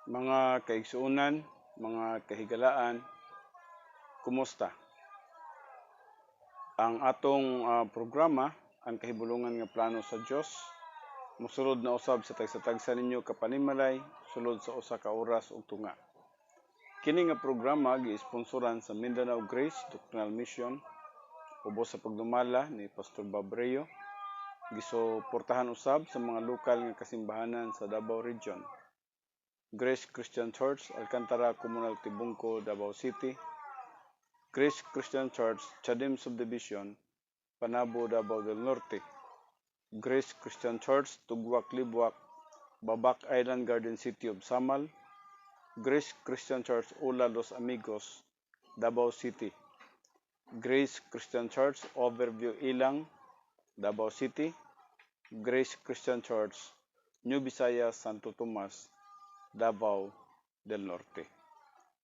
Mga kaigsuunan, mga kahigalaan, kumusta? Ang atong programa, ang kahibulungan nga plano sa Dios, mosulod na usab sa tagsa-tagsa ninyo kapanimalay, sulod sa usa ka oras ug tunga. Kini nga programa gi-sponsoran sa Mindanao Grace Doctrinal Mission ubos sa pagdumala ni Pastor Bob Reo. Gisuportahan usab sa mga lokal nga kasimbahanan sa Davao Region. Grace Christian Church, Alcantara Comunal Tibungco, Davao City. Grace Christian Church, Chadim Subdivision, Panabo, Davao del Norte. Grace Christian Church, Tugwak, Libwak, Babak Island Garden City of Samal. Grace Christian Church, Ula Los Amigos, Davao City. Grace Christian Church, Overview Ilang, Davao City. Grace Christian Church, New Visayas, Santo Tomas, Davao del Norte.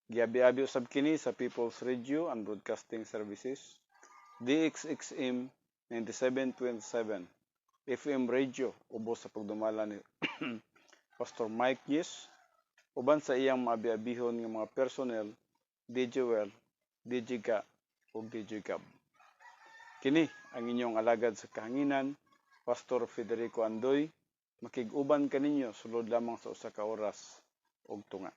Giabi-abi usab kini sa People's Radio and Broadcasting Services, DXXM 9727, FM Radio, ubos sa pagdumala ni Pastor Mike Yes, uban sa iyang maabi-abihon nga mga personnel, DJ Well, DJ Ga, ug DJ Gab. Kini ang inyong alagad sa kahanginan, Pastor Federico Andoy, makig-uban kaninyo sulod lamang sa usa ka oras ug tunga.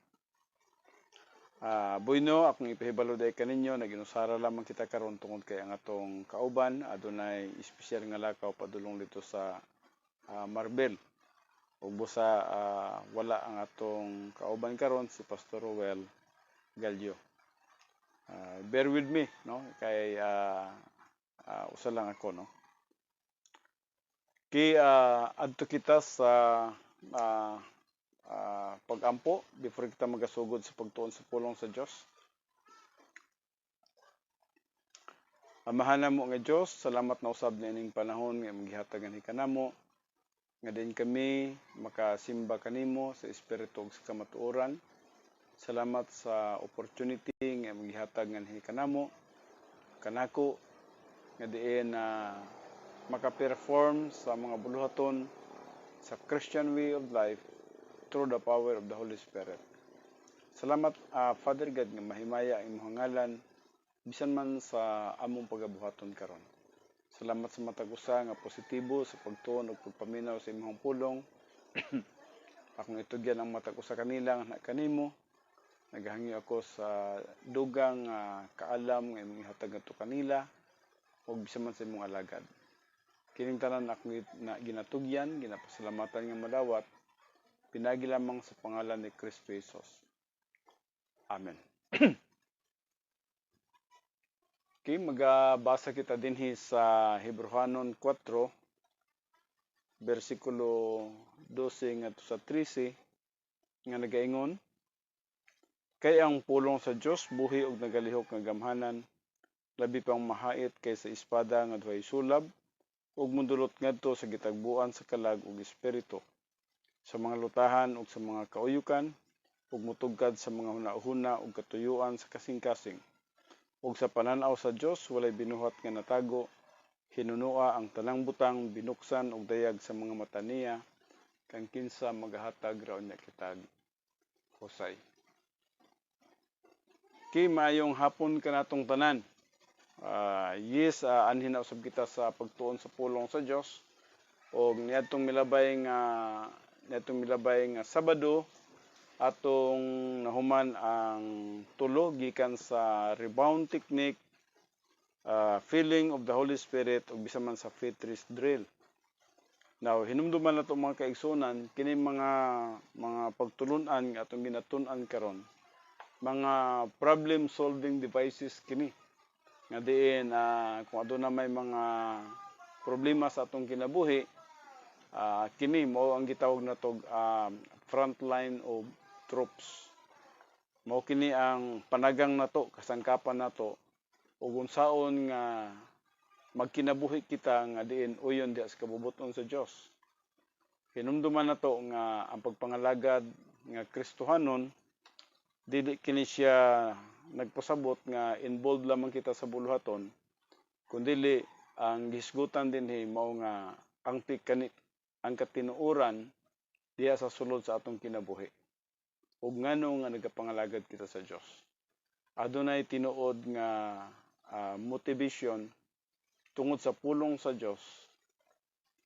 Buyno, akong ipahibalo day kaninyo, naginusara lamang kita karon tungod kay ang atong kauban adunay espesyal nga lakaw padulong dito sa Marbel. Ug busa wala ang atong kauban karon si Pastor Roel Gallo. Bear with me, no? Kay usa lang ako, no? Adto kita sa pag-ampo before kita magasugod sa pagtuon sa pulong sa Dios. Amahan mo nga Dios, salamat na usab niining panahon nga magihatagan kanamo nga din kami makasimba kanimo sa espiritu ug sa kamatuoran. Salamat sa opportunity nga magihatag nganhi kanamo kanako nga diin maka-perform sa mga buluhaton sa Christian way of life through the power of the Holy Spirit. Salamat, Father God, nga mahimaya ang imong ngalan bisan man sa among pagabuhaton karon. Salamat sa matag usa nga positibo sa pagtuon ug pagpaminaw sa imong pulong. Akong itugyan ang matag usa kanila nga kanimo. Nagahangyo ako sa dugang kaalam nga imong ihatag ngadto kanila ug bisan man sa imong alagad. Kining tanan akong ginatugyan, ginapasalamatan nga madawat, pinagi lamang sa pangalan ni Kristo Jesus. Amen. Okay, magabasa kita dinhi sa Hebrehanon 4, versikulo 12 ngadto sa 13, nga nagaingon, kay ang pulong sa Dios buhi ug nagalihok nga gamhanan, labi pang mahait kaysa espada nga duhay sulab, ug mundulot ngadto sa gitagbuan sa kalag ug espiritu, sa mga lutahan ug sa mga kauyukan, ug mutugkad sa mga hunahuna ug katuyuan sa kasing-kasing. Ug sa pananaw sa Dios walay binuhat nga natago, hinunua ang tanang butang, binuksan ug dayag sa mga mata niya, kang kinsa magahatag raw niya kitag husay. Maayong hapon kanatong tanan. Anhin na usab kita sa pagtuon sa pulong sa Dios. Og niadtong milabay nga Sabado atong nahuman ang tulo gikan sa rebound technique, filling of the Holy Spirit ug bisan man sa faith rest drill. Now hinumduman nato mga kaigsunan kini mga pagtulun-an nga atong ginatun-an karon, mga problem solving devices kini nga diin kung aduna may mga problema sa atong kinabuhi, kini mao ang gitawag natog frontline of troops. Mao kini ang panagang nato, kasangkapan nato ug unsaon nga magkinabuhi kita nga diin uyon diha sa kabubuton sa Dios. Hinumduman nato nga ang pagpangalagad nga Kristohanon dili kini siya nagpasabot nga involved lamang kita sa buluhaton, kundi ang gisgutan dinhi mao nga ang katinuoran diha sa sulod sa atong kinabuhi. ug ngano nga nagapangalagad kita sa Dios. Adunay tinuod nga motivation tungod sa pulong sa Dios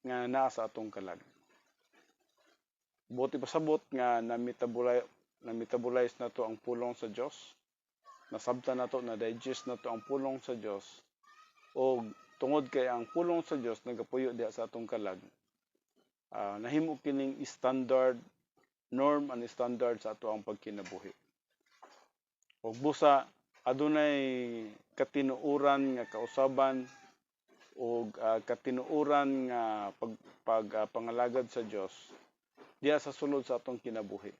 nga naa sa atong kalag. Buti pasabot nga na-metabolize na to ang pulong sa Dios. Nasabtan na to, na-digest na to ang pulong sa Dios. O tungod kay ang pulong sa Dios nagapuyo diha sa atong kalag. Nahimo kining standard, norm and standard sa ato ang pagkinabuhi. O busa, adunay katinuuran nga kausaban o katinuuran nga pagpangalagad sa Dios diya sa sulod sa atong kinabuhi.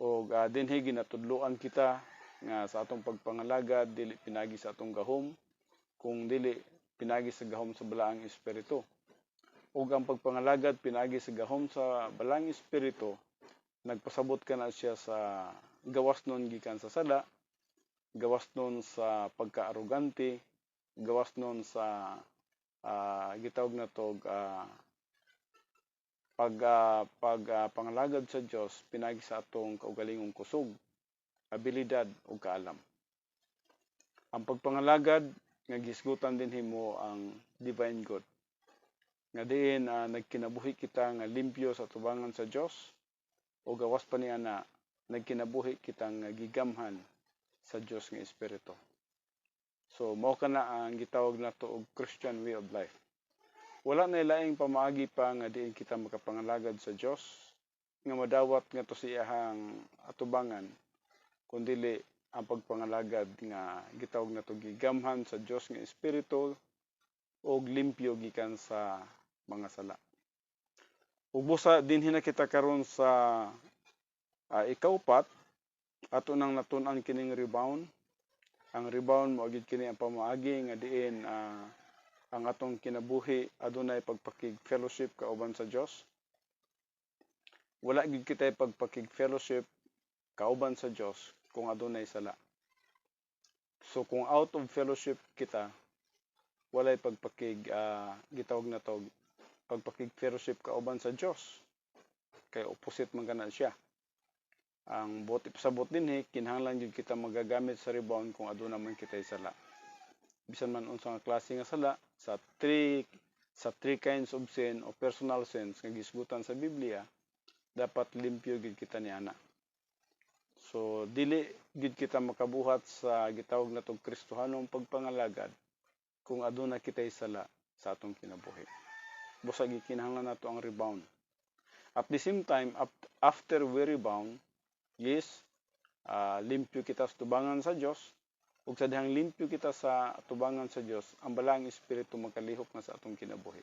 O dinhi ginatudloan kita nga sa atong pagpangalagad dili pinagi sa atong gahom, kung dili pinagi sa gahom sa balaang espiritu. O ang pagpangalagad pinagi sa gahom sa balaang espiritu, nagpasabot ka na siya sa gawas nun gikan sa sala, gawas nun sa pagkaarugante, gawas nun sa gitawag na to pangalagad sa Dios pinagi sa atong kaugalingong kusog, abilidad ug kaalam. Ang pagpangalagad nga gisgutan din himo ang divine good. Nga diin nagkinabuhi kita nga limpyo sa tubangan sa Dios o gawas pa niya na nagkinabuhi kita nga gigamhan sa Dios nga espiritu. So mao kana ang gitawag nato og Christian way of life. Wala na ilaing pamaagi pa nga diin kita makapangalagad sa Dios nga madawat nga to sa iyang atubangan kundili ang pagpangalagad nga gitawag nato gigamhan sa Dios nga espiritu og limpyo gikan sa mga sala. Ug busa dinhi na kita karon sa ikaupat ato nang natun-an kining rebound. Ang rebound mao gid kini ang pamaagi nga diin ang atong kinabuhi adunay pagpakig fellowship kauban sa Dios. Wala gid kita pagpakig fellowship kauban sa Dios kung adunay sala. So kung out of fellowship kita, walay pagpakig gitawag na to pagpakig fellowship kauban sa Dios. Kay opposite man kana siya. Ang buti pasabot dinhi kinahanglan gid kita magagamit sa rebound kung aduna man kitay sala. Bisan man unsa nga klase nga sala sa three kinds of sin o personal sins nga gisgutan sa Biblia, dapat limpyo gid kita niana. So dili gid kita makabuhat sa gitawag natong Kristohanong pagpangalagad kung aduna kitay sala sa atong kinabuhi. Busa gid kinahanglan nato ang rebound. At the same time, after we rebound, yes, limpyo kita sa tubangan sa Dios. Ug sa dihang limpyo kita sa tubangan sa Dios, ang balaang espiritu makalihok na sa atong kinabuhi.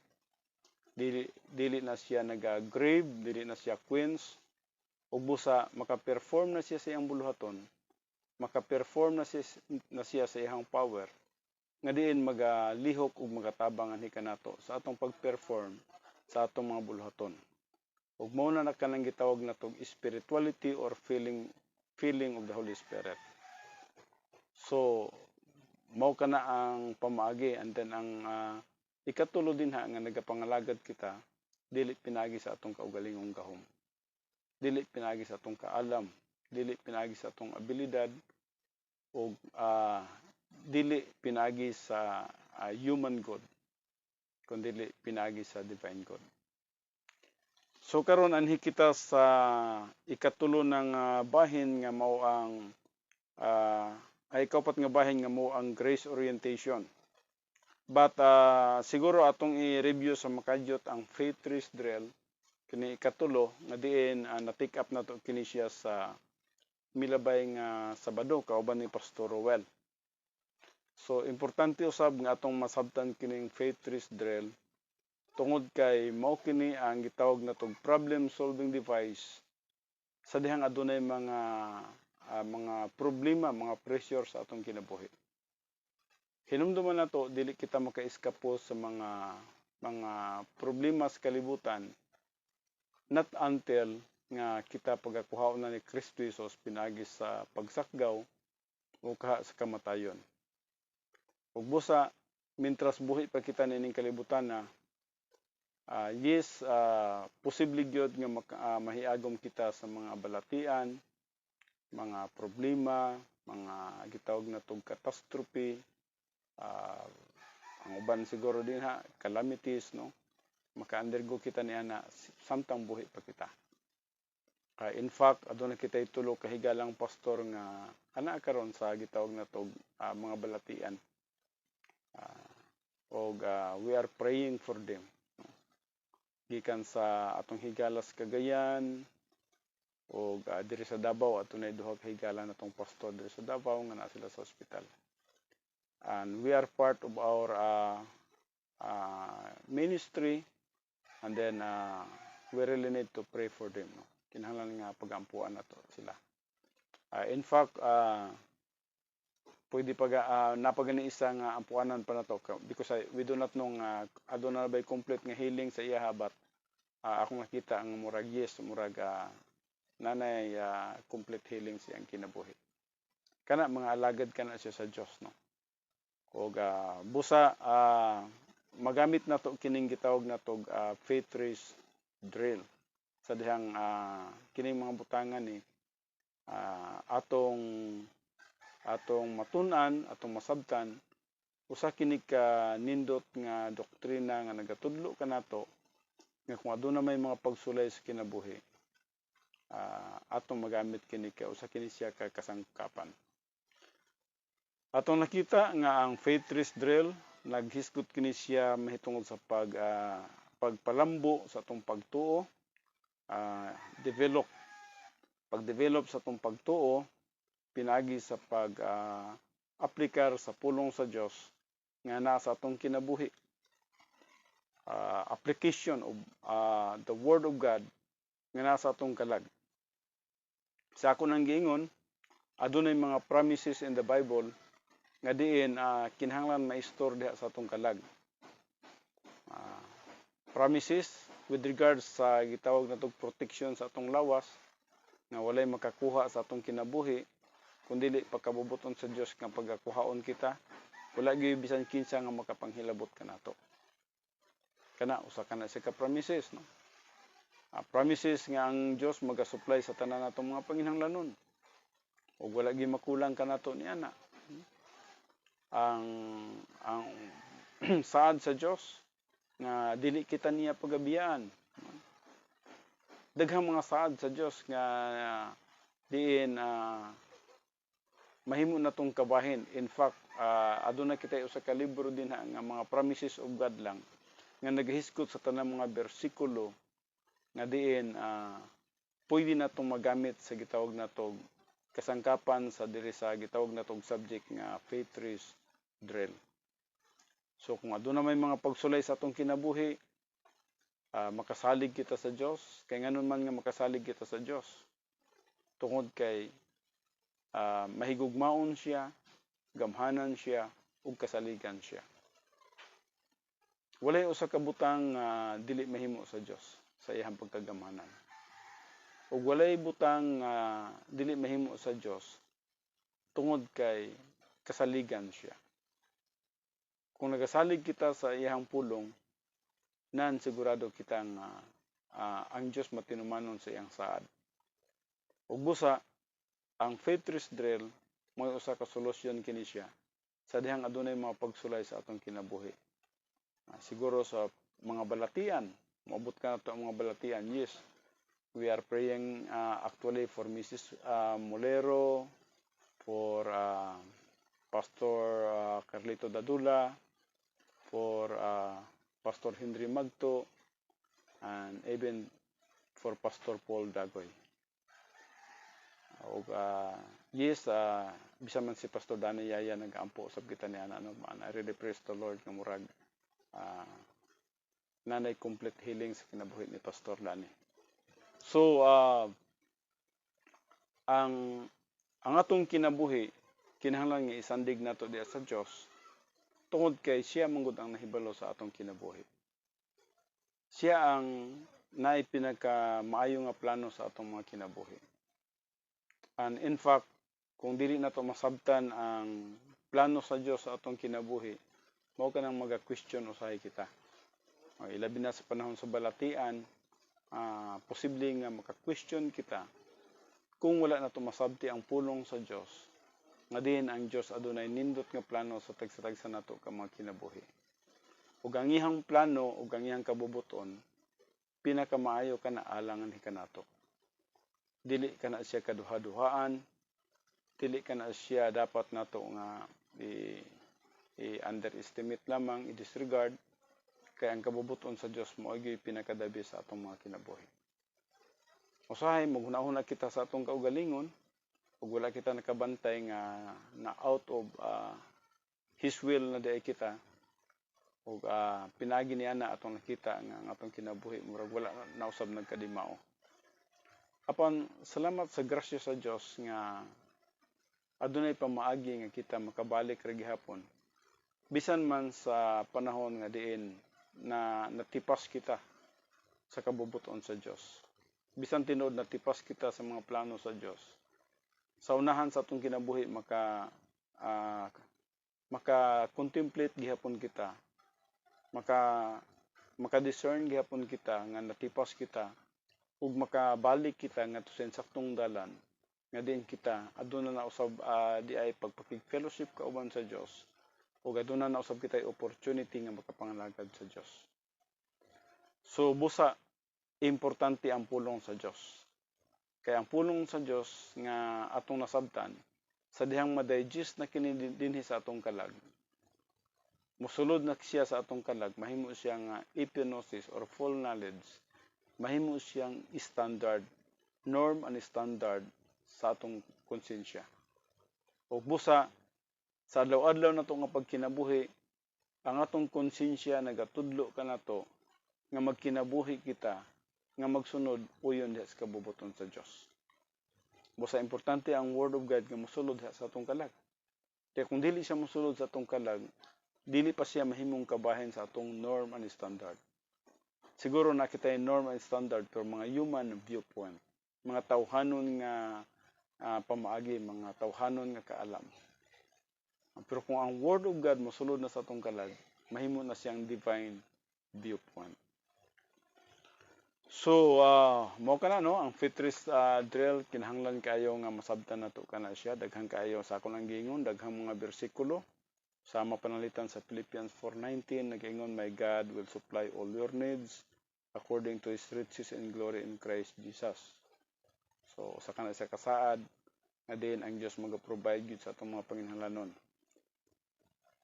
Dili na siya naga-grave, dili na siya quench, ug busa maka-perform na siya sa iyang buluhaton, maka-perform na siya sa iyang power, nga diin magalihok ug magatabang anhi kanato sa atong pag-perform sa atong mga buluhaton. Ug mao na kanang gitawag natong spirituality or feeling of the Holy Spirit. So, mao kana ang pamaagi, and then ang ikatulo din nga nagapangalagad kita, dili pinagi sa atong kaugalingong gahom. Dili pinagi sa atong kaalam, dili pinagi sa atong abilidad, o dili pinagi sa human good, kundi pinagi sa divine good. So karon anhi kita sa ikatulo ng bahin nga mao ang ikaupat nga bahin nga mo ang grace orientation. But siguro atong i-review sa makadyot ang faith trees drill kini ikatulo nga diin na-take up nato kini siya sa milabay nga Sabado kauban ni Pastor Rowell. So importante usab nga atong masabtan kining faith trees drill tungod kay mao kini ang gitawag natong problem solving device sa dihang adunay mga problema, mga pressure sa atong kinabuhi. Hinumduman nato dili kita maka-eskapo sa mga problema sa kalibutan not until nga kita pagakuhaon na ni Kristo Jesus pinagi sa pagsakgaw o kaha sa kamatayon. Ug busa mintras buhi pa kita nining kalibutan na Yes, posible gyud nga mahiagom kita sa mga balatian, mga problema, mga gitawag na tog catastrophe, ah, ang uban siguro din ha, calamities, no? Maka-undergo kita niya na samtang buhi pa kita. In fact, aduna kita itulo kahigalang pastor nga ana karon sa gitawag na tog mga balatian. We are praying for them. No? Gikan sa atong higalas Cagayan o diri sa Davao atunay duha ka higala natong pastor diri sa Davao nga naa sila sa ospital. And we are part of our ministry, and then we really need to pray for them. No? Kinahanglan nga pagampuan nato sila. In fact, pwede napagani isang ampuanan pa nato because we do not know aduna by complete nga healing sa iya habat. Ako nakita ang murag yes, murag nanay complete healing siyang kinabuhi. Kana mga alagad kana siya sa Dios, no. Og busa magamit nato kining gitawag natog faith trace drill sa dihang kining mga butangan ni atong matun-an, atong masabtan usa kini ka nindot nga doktrina nga nagatudlo kanato nga kung aduna may mga pagsulay sa kinabuhi atong magamit kini ka usa kini siya ka kasangkapan. Atong nakita nga ang faith trace drill naghisgot kini siya mahitungod sa pagpalambo sa atong pagtuo, pagdevelop sa atong pagtuo pinagi sa aplikar sa pulong sa Dios nga naa sa atong kinabuhi. Application of the Word of God nga naa sa atong kalag. Sa ako nang giingon, adunay mga promises in the Bible nga diin kinahanglan ma-store diha sa atong kalag. Promises with regards sa gitawag natong protection sa atong lawas nga walay makakuha sa atong kinabuhi kun dili pagkabubuton sa Dios nga pagakuhaon kita, wala gyud bisan kinsa nga makapanghilabot kanato. Kana usa kana sa ka promises, no. Promises nga ang Dios magasupply sa tanan natong mga panginahanglanon. Ug wala gyud makulang kanato niana. Ang saad sa Dios nga dili kita niya pagabiyaan. Daghang mga saad sa Dios nga diin mahimo natong kabahin. In fact, aduna kita usa ka libro din nga mga promises of God lang nga nagahisgot sa tanang mga bersikulo nga diin pwede natong magamit sa gitawag natog kasangkapan sa diri sa gitawag natog subject nga faith trace drill. So kung aduna may mga pagsulay sa atong kinabuhi, makasalig kita sa Dios, kay nganon man nga makasalig kita sa Dios. Tungod kay mahigugmaon siya, gamhanan siya, ug kasaligan siya. Walay usa ka butang dili mahimo sa Dios sa iyang pagkagamhanan. Ug walay butang dili mahimo sa Dios tungod kay kasaligan siya. Kung nagasalig kita sa iyang pulong, nan sigurado kita nga ang Dios matinumanon sa iyang saad. Ug busa ang faith trace drill mo usa ka solusyon kini siya sa dihang adunay mga pagsulay sa atong kinabuhi. Siguro sa mga balatian, maabot ka nato ang mga balatian. Yes, we are praying actually for Mrs. Molero, for Pastor Carlito Dadula, for Pastor Henry Magto, and even for Pastor Paul Dagoy. Yes, bisan man si Pastor Danny Yaya nag-ampo sa kita niya I really praise the Lord nga murag nanay complete healing sa kinabuhi ni Pastor Danny. So ang atong kinabuhi kinahanglan nga isandig nato diha sa Dios tungod kay siya manggod ang nahibalo sa atong kinabuhi. Siya ang naay pinaka maayo nga plano sa atong mga kinabuhi. And in fact, kung dili nato masabtan ang plano sa Dios sa atong kinabuhi, mao kanang maga-question usahay kita. Ilabi na sa panahon sa balatian, posible nga maka-question kita kung wala na tumasabti ang pulong sa Dios nga din ang Dios adunay nindot nga plano sa tagsa-tagsa nato ka mga kinabuhi. Ug ang iyang plano ug ang iyang kabubuton pinakamaayo kana alang ni kanato. Dili kana siya kaduha-duhaan, dili kana siya dapat nato nga i-underestimate lamang, i-disregard, kaya ang kabubuton sa Dios mao gyud pinakadabi sa atong mga kinabuhi. Usahay maghuna-huna kita sa atong kaugalingon ug wala kita nakabantay nga na out of His will na diay kita ug pinagi niya na atong nakita nga ang atong kinabuhi murag wala na usab nagkadimao. Apan salamat sa grasya sa Dios nga adunay pamaagi nga kita makabalik ra gihapon. Bisan man sa panahon nga diin na natipas kita sa kabubuton sa Dios. Bisan tinuod natipas kita sa mga plano sa Dios. Sa unahan sa atong kinabuhi maka-contemplate gihapon kita. Maka-discern gihapon kita nga natipas kita ug makabalik kita nga sa insaktong dalan nga din kita aduna na usab di ay pagpakig-fellowship kauban sa Dios ug aduna na usab kita opportunity nga makapangalagad sa Dios. So busa importante ang pulong sa Dios. Kaya ang pulong sa Dios nga atong nasabtan sa dihang ma-digest na kini dinhi sa atong kalag. Mosulod na siya sa atong kalag, mahimo siyang epignosis or full knowledge. Mahimo siyang standard, norm and standard sa atong konsensya. O busa, sa adlaw-adlaw na ito nga pagkinabuhi, ang atong konsensya nagatudlo ka na to nga magkinabuhi kita, nga magsunod uyon sa kabubuton sa Dios. Busa importante ang Word of God nga mosulod sa atong kalag. Kaya kung dili siya mosulod sa atong kalag, dili pa siya mahimong kabahin sa atong norm and standard. Siguro nakita yung norm and standard pero mga human viewpoint, mga tawhanon nga pamaagi, mga tawhanon nga kaalam. Pero kung ang Word of God mosulod na sa atong kalag, mahimo na siyang divine viewpoint. So, mo kana no, ang Fitris drill kinahanglan kayo nga masabtan nato kana siya, daghang kayo sa akong gingon, daghang mga bersikulo. Sama panalitan sa Philippians 4:19 nag-ingon, "My God will supply all your needs according to His riches and glory in Christ Jesus." So, sa kana sa kasaad nga din ang Dios mag-provide gyud sa atong mga panginahanglanon.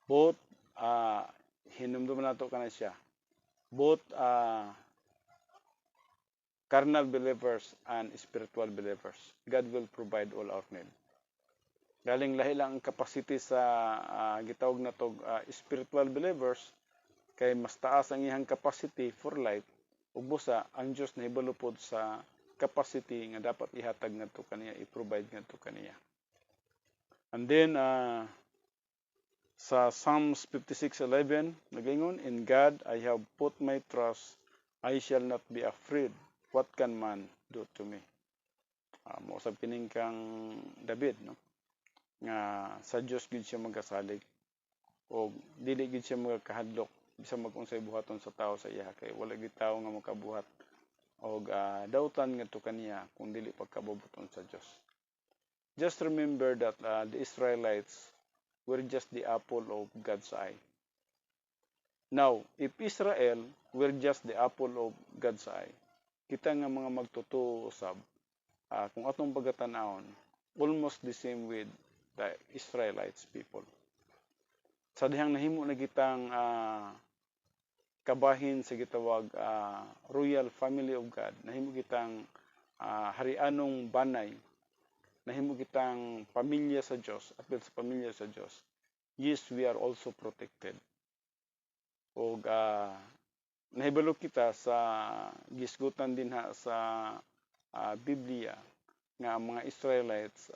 Both hinumdum nato kana siya. Both carnal believers and spiritual believers. God will provide all our need. Galing lahi lang ang capacity sa gitawag na to spiritual believers kay mas taas ang iyang capacity for life ug busa ang Dios nahibalo pod sa capacity nga dapat ihatag ngadto kaniya, i-provide ngadto kaniya. And then sa Psalms 56:11 nagaingon, "In God I have put my trust, I shall not be afraid. What can man do to me?" Mausab kining kang David, no? Nga sa Dios gid siya magasalig o dili gid siya magkahadlok bisan mag-unsay buhaton sa tao sa iya kay wala gid tawo nga makabuhat og dautan ngadto kaniya kung dili pagkabubuton sa Dios. Just remember that the Israelites were just the apple of God's eye. Now, if Israel were just the apple of God's eye, kita nga mga magtutuo usab kung atong pagatan-awon almost the same with the Israelites people. Sa dihang nahimo na kitang kabahin sa gitawag royal family of God, nahimo kitang harianong banay, nahimo kitang pamilya sa Dios, apil sa pamilya sa Dios. Yes, we are also protected. O nahibalo kita sa gisgutan din sa Biblia nga ang mga Israelites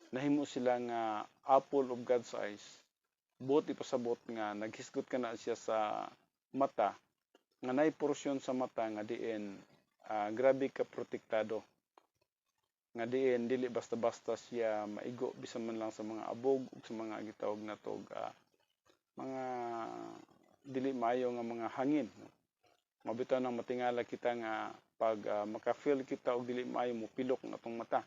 nahimo sila nga apple of God's eyes. Buot ipasabot nga naghisgot ka na siya sa mata nga nay porsyon sa mata nga diin grabe ka protektado. Nga diin dili basta-basta siya maigo bisan man lang sa mga abog ug sa mga gitawag na tog mga dili maayo nga mga hangin, no? Mabitaw nang matingala kita nga pag maka-feel kita og dili maayo mo pilok ang atong mata.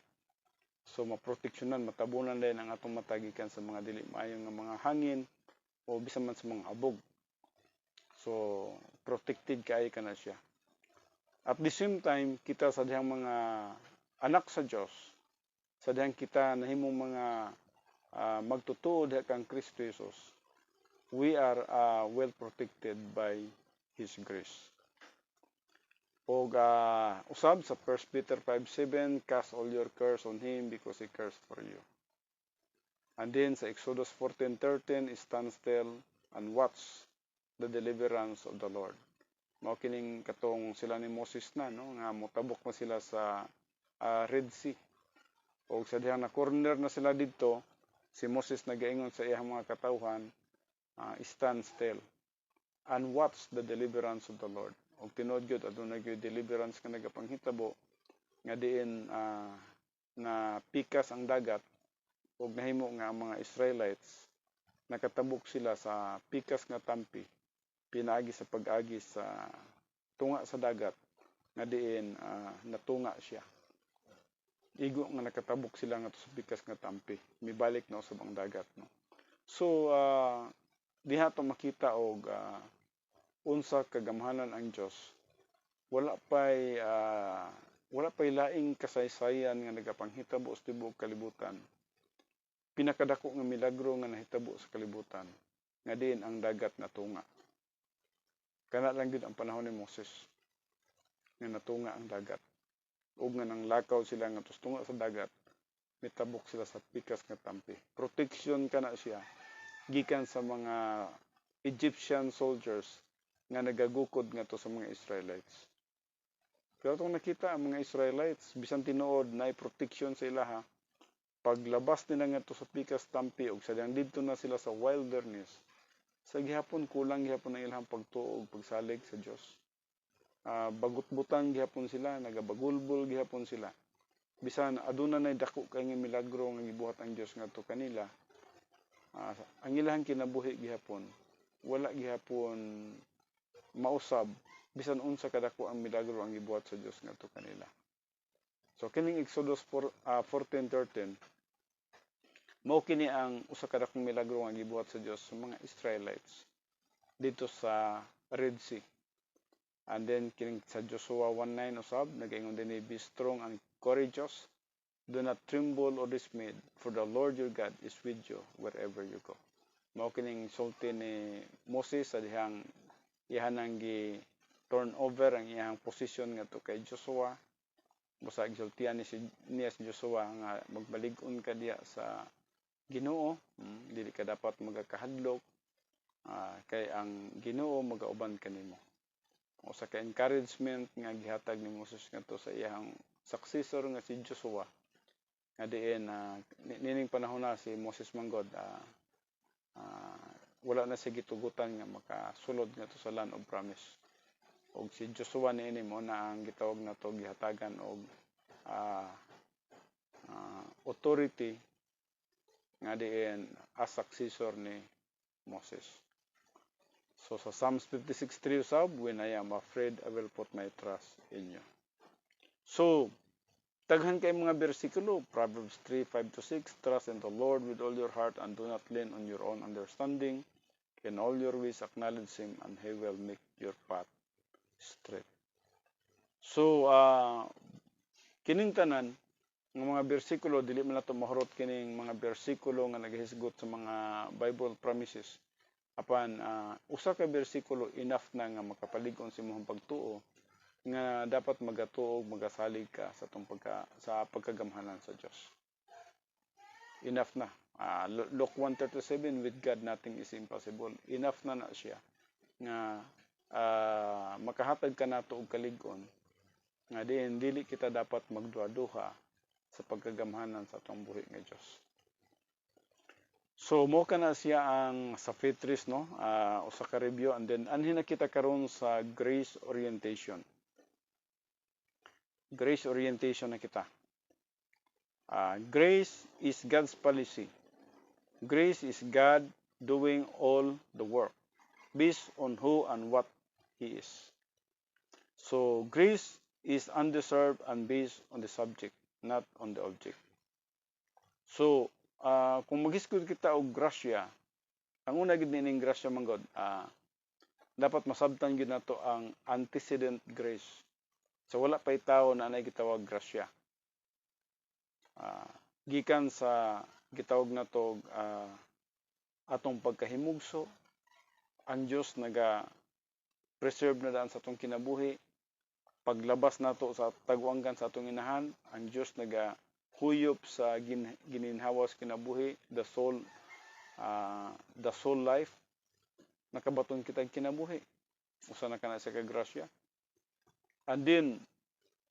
So maproteksyonan, matabunan din ang atong mata gikan sa mga dili maayo nga mga hangin o bisan man sa mga abog. So protected kaayo kana siya. At the same time, kita sa dihang mga anak sa Dios, sa dihang kita nahimong mga magtutuo diha kang Kristo Jesus, we are well protected by His grace. O usab sa 1 Peter 5:7, cast all your cares on Him because He cares for you. And then sa Exodus 14:13, stand still and watch the deliverance of the Lord. Mao kining katong sila ni Moses na, no, nga motabok na sila sa Red Sea. O sa dihang na corner na sila dito, si Moses nagaingon sa iyang mga katawhan, stand still and watch the deliverance of the Lord. Og tinuod gyud adunay gyud deliverance nga nagapanghitabo nga diin na pikas ang dagat og nahimo nga ang mga Israelites nakatabok sila sa pikas nga tampi pinaagi sa pag-agi sa tunga sa dagat nga diin natunga siya. Igo nga nakatabok sila nga sa pikas nga tampi, mibalik na usab ang dagat, no. So diha to makita og unsa kagamhanan ang Dios. Wala pay laing kasaysayan nga nagapanghitabo sa tibuok kalibutan. Pinakadako nga milagro nga nahitabo sa kalibutan nga diin ang dagat natunga. Kana lang gid ang panahon ni Moses nga natunga ang dagat. Ug nga nang lakaw sila nga tunga sa dagat, mitabok sila sa pikas nga tampi. Protection kana siya gikan sa mga Egyptian soldiers nga nagagukod nga to sa mga Israelites. Pero itong nakita ang mga Israelites, bisan tinuod na protection sa ilaha, paglabas nila nga to sa pikas tampi ug sa didto na sila sa wilderness, sa gihapon kulang gihapon ang ilang pagtuo ug pagsalig sa Dios. Bagut-butan gihapon sila, nagabagulbol gihapon sila. Bisan aduna nay dako kay nga milagro nga gibuhat ang Dios ngadto kanila. Ang ilang kinabuhi gihapon wala gihapon mausab bisan unsa kadako ang milagro ang gibuhat sa Dios ngadto kanila. So kining Exodus 14:13 mao kini ang usa ka dakong milagro nga gibuhat sa Dios sa mga Israelites dito sa Red Sea. And then kining sa Joshua 1:9 usab nagaingon dinhi, be strong and courageous, do not tremble or dismayed, for the Lord your God is with you wherever you go. Mao kining sulti ni Moses sa dihang ihanang gi turn over ang iyang position ngadto kay Joshua. Busa gisultian niya si Joshua nga magbalig-on ka diya sa Ginoo, dili ka dapat magakahadlok kay ang Ginoo magauban kanimo. O sa ka-encouragement nga gihatag ni Moses ngadto sa iyang successor nga si Joshua nga diin nining panahon na si Moses manggod wala na siya gitugutan nga makasulod ngadto sa land of promise. Og si Joshua niini mo na ang gitawag nato gihatagan og authority nga diin as successor ni Moses. So sa Psalms 56:3 usab, when I am afraid, I will put my trust in you. So daghan kay mga bersikulo, Proverbs 3:5-6, trust in the Lord with all your heart and do not lean on your own understanding. In all your ways acknowledge Him and He will make your path straight. So kining tanan ng mga bersikulo, dili man nato mahurot kining mga bersikulo nga nagahisgot sa mga Bible promises. Apan usa ka bersikulo enough na nga makapalig-on sa imong pagtuo nga dapat magatuo ug magasalig ka sa pagkagamhanan sa Dios. Enough na. Luke 1:37, with God nothing is impossible. Enough na siya nga makahatag ka nato og kalig-on nga dili kita dapat magduha-duha sa pagkagamhanan sa atong buhi nga Dios. So mo kana siya ang sa faith trees, no, usa ka review, and then anhin na kita karon sa grace orientation. Grace orientation na kita. Grace is God's policy. Grace is God doing all the work. based on who and what He is. So, grace is undeserved and based on the subject, not on the object. So, kung mag-iskud kita og grasya, ang una gid ning grasya man God, dapat masabtan gid nato ang antecedent grace. So wala pay tawo na anay gitawag grasya. Gikan sa gitawag nato atong pagkahimugso, ang Dios naga preserve na daan sa atong kinabuhi. Paglabas nato sa tagwanggan sa atong inahan, ang Dios naga huyop sa gininhawas kinabuhi, the soul life, nakabaton kita kinabuhi. Usa na kana sa kagrasya. And then,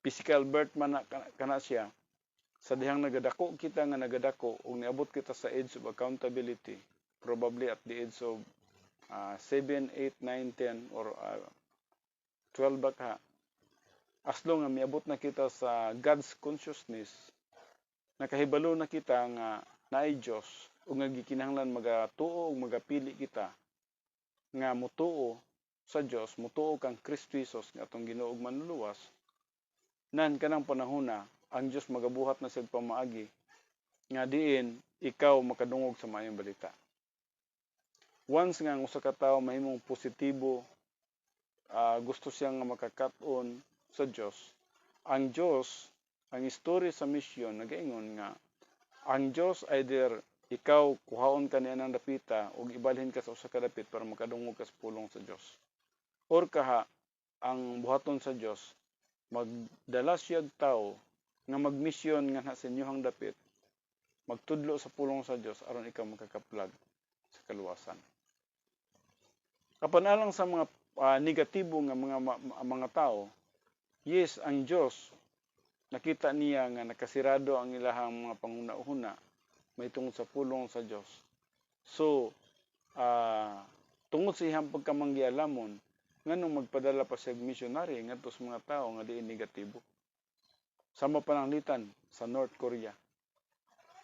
physical birth man na kana siya, sa dihang nagadako kita nga nagadako, ug niabot kita sa age of accountability, probably at the age of 7, 8, 9, 10, or 12 baka, as long nga miabot na kita sa God's consciousness, nakahibalo na kita nga naay Dios ug nga gikinahanglan magatuo ug magapili kita nga mutuo sa Dios, mutuo kang Kristo Jesus nga atong Ginoo ug manluluwas. Nan kanang panahona ang Dios magabuhat na sa pamaagi nga diin ikaw makadungog sa maayong balita. Once nga ang usa ka tawo mahimong positibo, gusto siya nga makakat-on sa Dios, ang Dios, ang istorya sa misyon nagaingon nga ang Dios either ikaw kuhaon ka niya ng dapita o ibalhin ka sa usa ka dapit para makadungog ka sa pulong sa Dios. Or kaha ang buhaton sa Dios magdala siya tao nga magmisyon nga sa inyong dapit, magtudlo sa pulong sa Dios aron ikaw makakaplag sa kaluwasan. Kapanalang sa mga negatibo nga mga tao, yes, ang Dios nakita niya nga nakasirado ang ilahang mga panguna-una may tungod sa pulong sa Dios. So, tungod sa iyang pagkamanggialamon, nganong magpadala pa siya missionary ngadto sa mga tao nga diin negatibo. Sama pananglitan sa North Korea.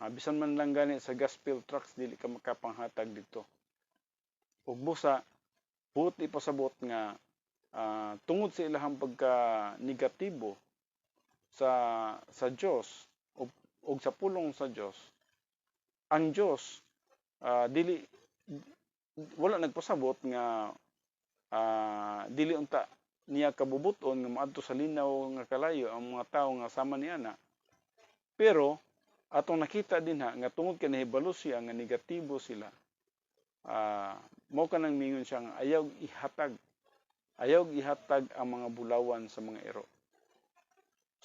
Bisan man lang gani sa gospel tracts dili ka makapanghatag dito. Ug busa buot ipasabot nga tungod sa ilahang pagka negatibo sa Dios ug sa pulong sa Dios, ang Dios dili wala nagpasabot nga dili unta niya kabubuton nga maadto sa linaw nga kalayo ang mga tawo nga sama niya na. Pero atong nakita din nga tungod kay nahibalo siya nga negatibo sila, mao kanang mingon siya nga ayaw ihatag ang mga bulawan sa mga ero.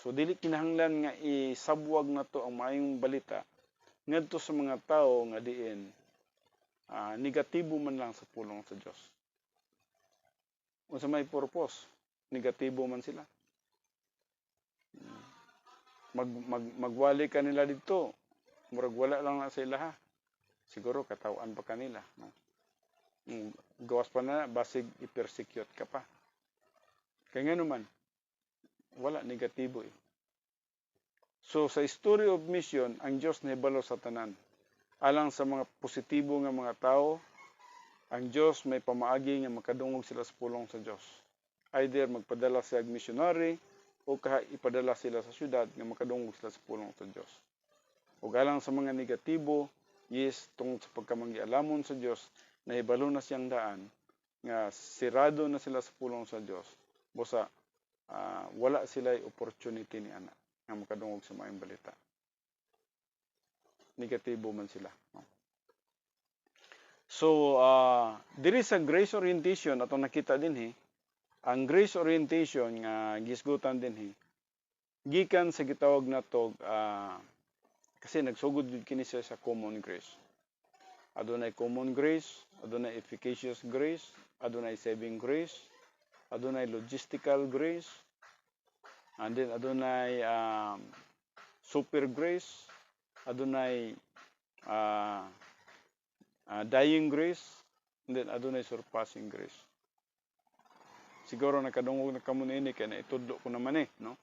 So dili kinahanglan nga isabwag nato ang maayong balita ngadto sa mga tawo nga diin negatibo man lang sa pulong sa Dios. Unsa may purpose, negatibo man sila. Magwali kanila dito, murag wala lang na sa ilaha. Siguro katawan pa kanila, no? Gawas pa na basig i-persecute ka pa. Kaya nga naman, wala, negatibo eh. So, sa story of mission, ang Diyos nahibalo sa tanan. Alang sa mga positibo nga mga tao, ang Diyos may pamaagi nga makadungog sila sa pulong sa Diyos. Either magpadala siya missionary o ipadala sila sa syudad nga makadungog sila sa pulong sa Diyos. O alang sa mga negatibo, yes, tungod sa pagkamanggialamon sa Diyos, nahibalo na siyang daan nga sirado na sila sa pulong sa Diyos. Busa wala sila'y opportunity ni ana nga makadungog sa maayong balita. Negatibo man sila, no? So, diri sa grace orientation atong nakita dinhi, ang grace orientation nga gisgutan dinhi gikan sa gitawag nato kasi nagsugod gid kini siya sa common grace. Adunay common grace, adunay efficacious grace, adunay saving grace, adunay logistical grace, and then adunay super grace, adunay dying grace, and then adunay surpassing grace. Siguro nakadungog na kamo niini kay naitudlo ko naman no?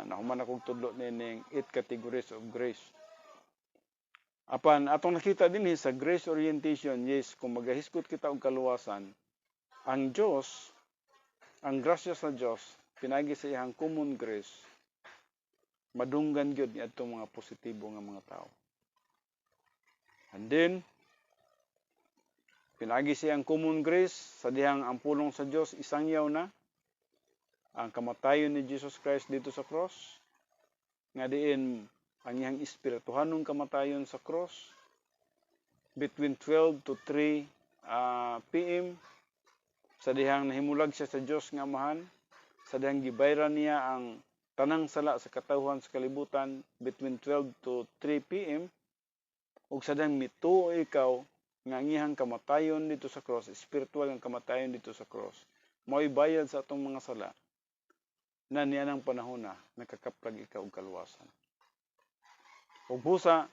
Nahuman akong tudlo nining 8 categories of grace. Apan atong nakita dinhi sa grace orientation, yes, kung magahiskot kita og kaluwasan, ang Dios, ang grasya sa Dios, pinagi sa iyang common grace, madunggan gyud ni adtong mga positibo nga mga tao. And then pinagi sa iyang common grace sa dihang ang pulong sa Dios isangyaw na ang kamatayon ni Jesus Christ dito sa cross, nga diin ang iyang espirituhanong kamatayon sa cross between 12 to 3 p.m. sa dihang nahimulag siya sa Dios nga Amahan, sa dihang gibayran niya ang tanang sala sa katawhan sa kalibutan between 12 to 3 p.m. ug sa dihang mituo ikaw nga ang iyang kamatayon dito sa cross, spiritual nga kamatayon dito sa cross, mao'y bayad sa atong mga sala, na niya ng panahon na nakakaplag ikaw og kaluwasan. Ug busa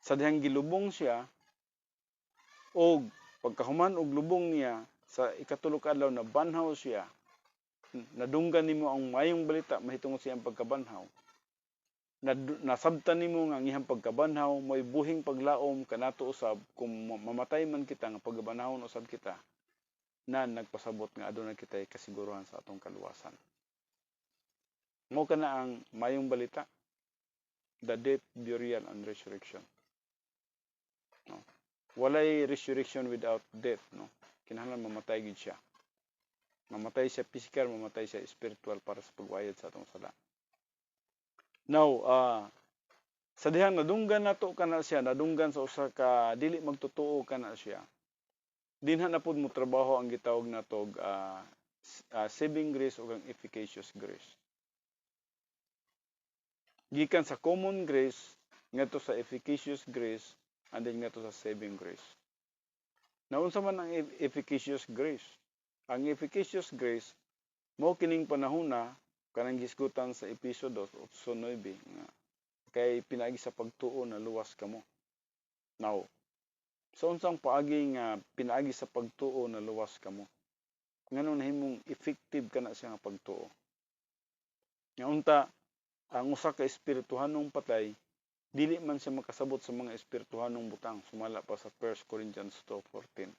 sa dihang gilubong siya og pagkahuman og lubong niya sa ikatulok adlaw na banhaw siya, nadunggan nimo ang mayong balita mahitungod sa iyang pagkabanhaw. Nasabtan nimo nga ang iyang pagkabanhaw mo'y buhing paglaom kanato usab kung mamatay man kita nga pagkabanhawon usab kita, na nagpasabot nga adunay kitay kasiguruhan sa atong kaluwasan. Mao kana ang mayong balita, the death, burial, and resurrection. No? Walay resurrection without death. No? Kinahanglan mamatay gid siya. Mamatay siya physical, mamatay siya spiritual para sa pagwayad sa atong sala. Now, sa dihang nadunggan nato kana siya, nadunggan sa usa ka dili magtotoo kana siya, dinha na pud mo trabaho ang gitawag natog saving grace o ang efficacious grace. Gikan sa common grace ngadto sa efficacious grace and then ngadto sa saving grace. Naunsa man ang efficacious grace? Ang efficacious grace mao kining panahona kanang gisgutan sa Episodio 8:9 nga kay pinaagi sa pagtuo na luwas kamo. Now, sa unsang paagi nga pinaagi sa pagtuo na luwas kamo? Ngano nahimong effective kana siya nga pagtuo? Nga unta, ang usa ka espirituhanong patay, dili man siya makasabot sa mga espirituhanong butang, sumala pa sa 1 Corinthians 2:14.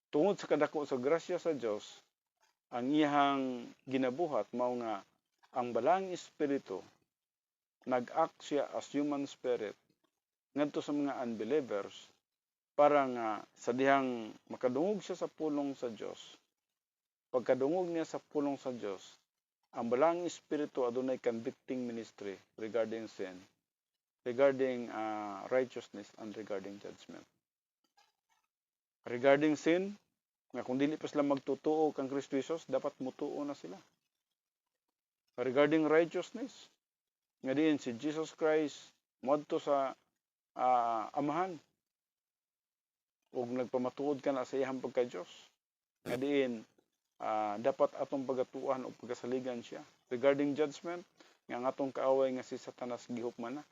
Tungod sa kadako sa grasya sa Dios, ang iyang ginabuhat mao nga ang balang espiritu nag-act siya as human spirit ngadto sa mga unbelievers para nga sa dihang makadungog siya sa pulong sa Dios. Pagkadungog niya sa pulong sa Dios, ang balang espiritu adunay convicting ministry regarding sin, regarding righteousness, and regarding judgment. Regarding sin, nga kung dili pa sila magtutuo kang Kristo Jesus, dapat mutuo na sila. Regarding righteousness, nga diin si Jesus Christ moadto sa Amahan ug nagpamatuod ka na sa iyang pagka-Dios. Nga diin dapat atong pagatuan o pagkasaligan siya. Regarding judgment, nga ang atong kaaway nga si Satanas gihukman na.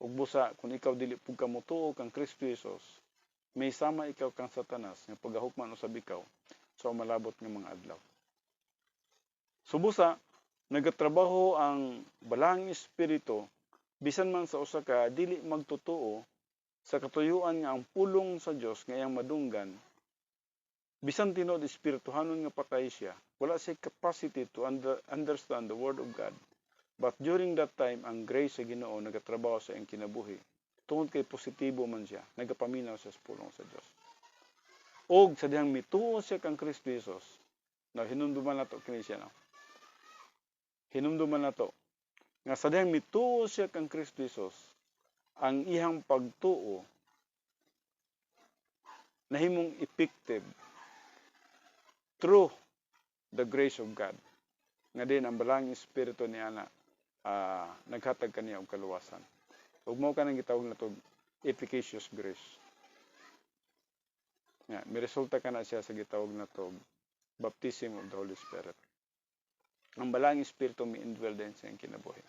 Ug busa kung ikaw dili pud ka motuo kang Kristo Jesus, may sama ikaw kang Satanas nga pagahukman usab ikaw sa malabot nga mga adlaw. So busa nagatrabaho ang balang espiritu bisan man sa usa ka dili magtutuo sa katuyuan nga ang pulong sa Dios nga iyang madunggan. Bisan tinuod espirituhanon nga patay siya, wala siya capacity to understand the word of God. But during that time, ang grace sa Ginoo nagatrabaho sa iyang kinabuhi. Tungod kay positibo man siya, nagapaminaw siya sa pulong sa Dios. Og sa dihang mituo siya kang Kristo Jesus, na hinumduman nato kini siya no. Hinumduman nato nga sa dihang mituo siya kang Kristo Jesus, ang iyang pagtuo nahimong effective through the grace of God. Nga din ang balang espiritu niya na naghatag kaniya og kaluwasan. Ug mao kanang gitawag natog efficacious grace. Nga miresulta kana siya sa gitawag natog baptism of the Holy Spirit. Ang balang espiritu mi-indwell din sa iyang kinabuhi.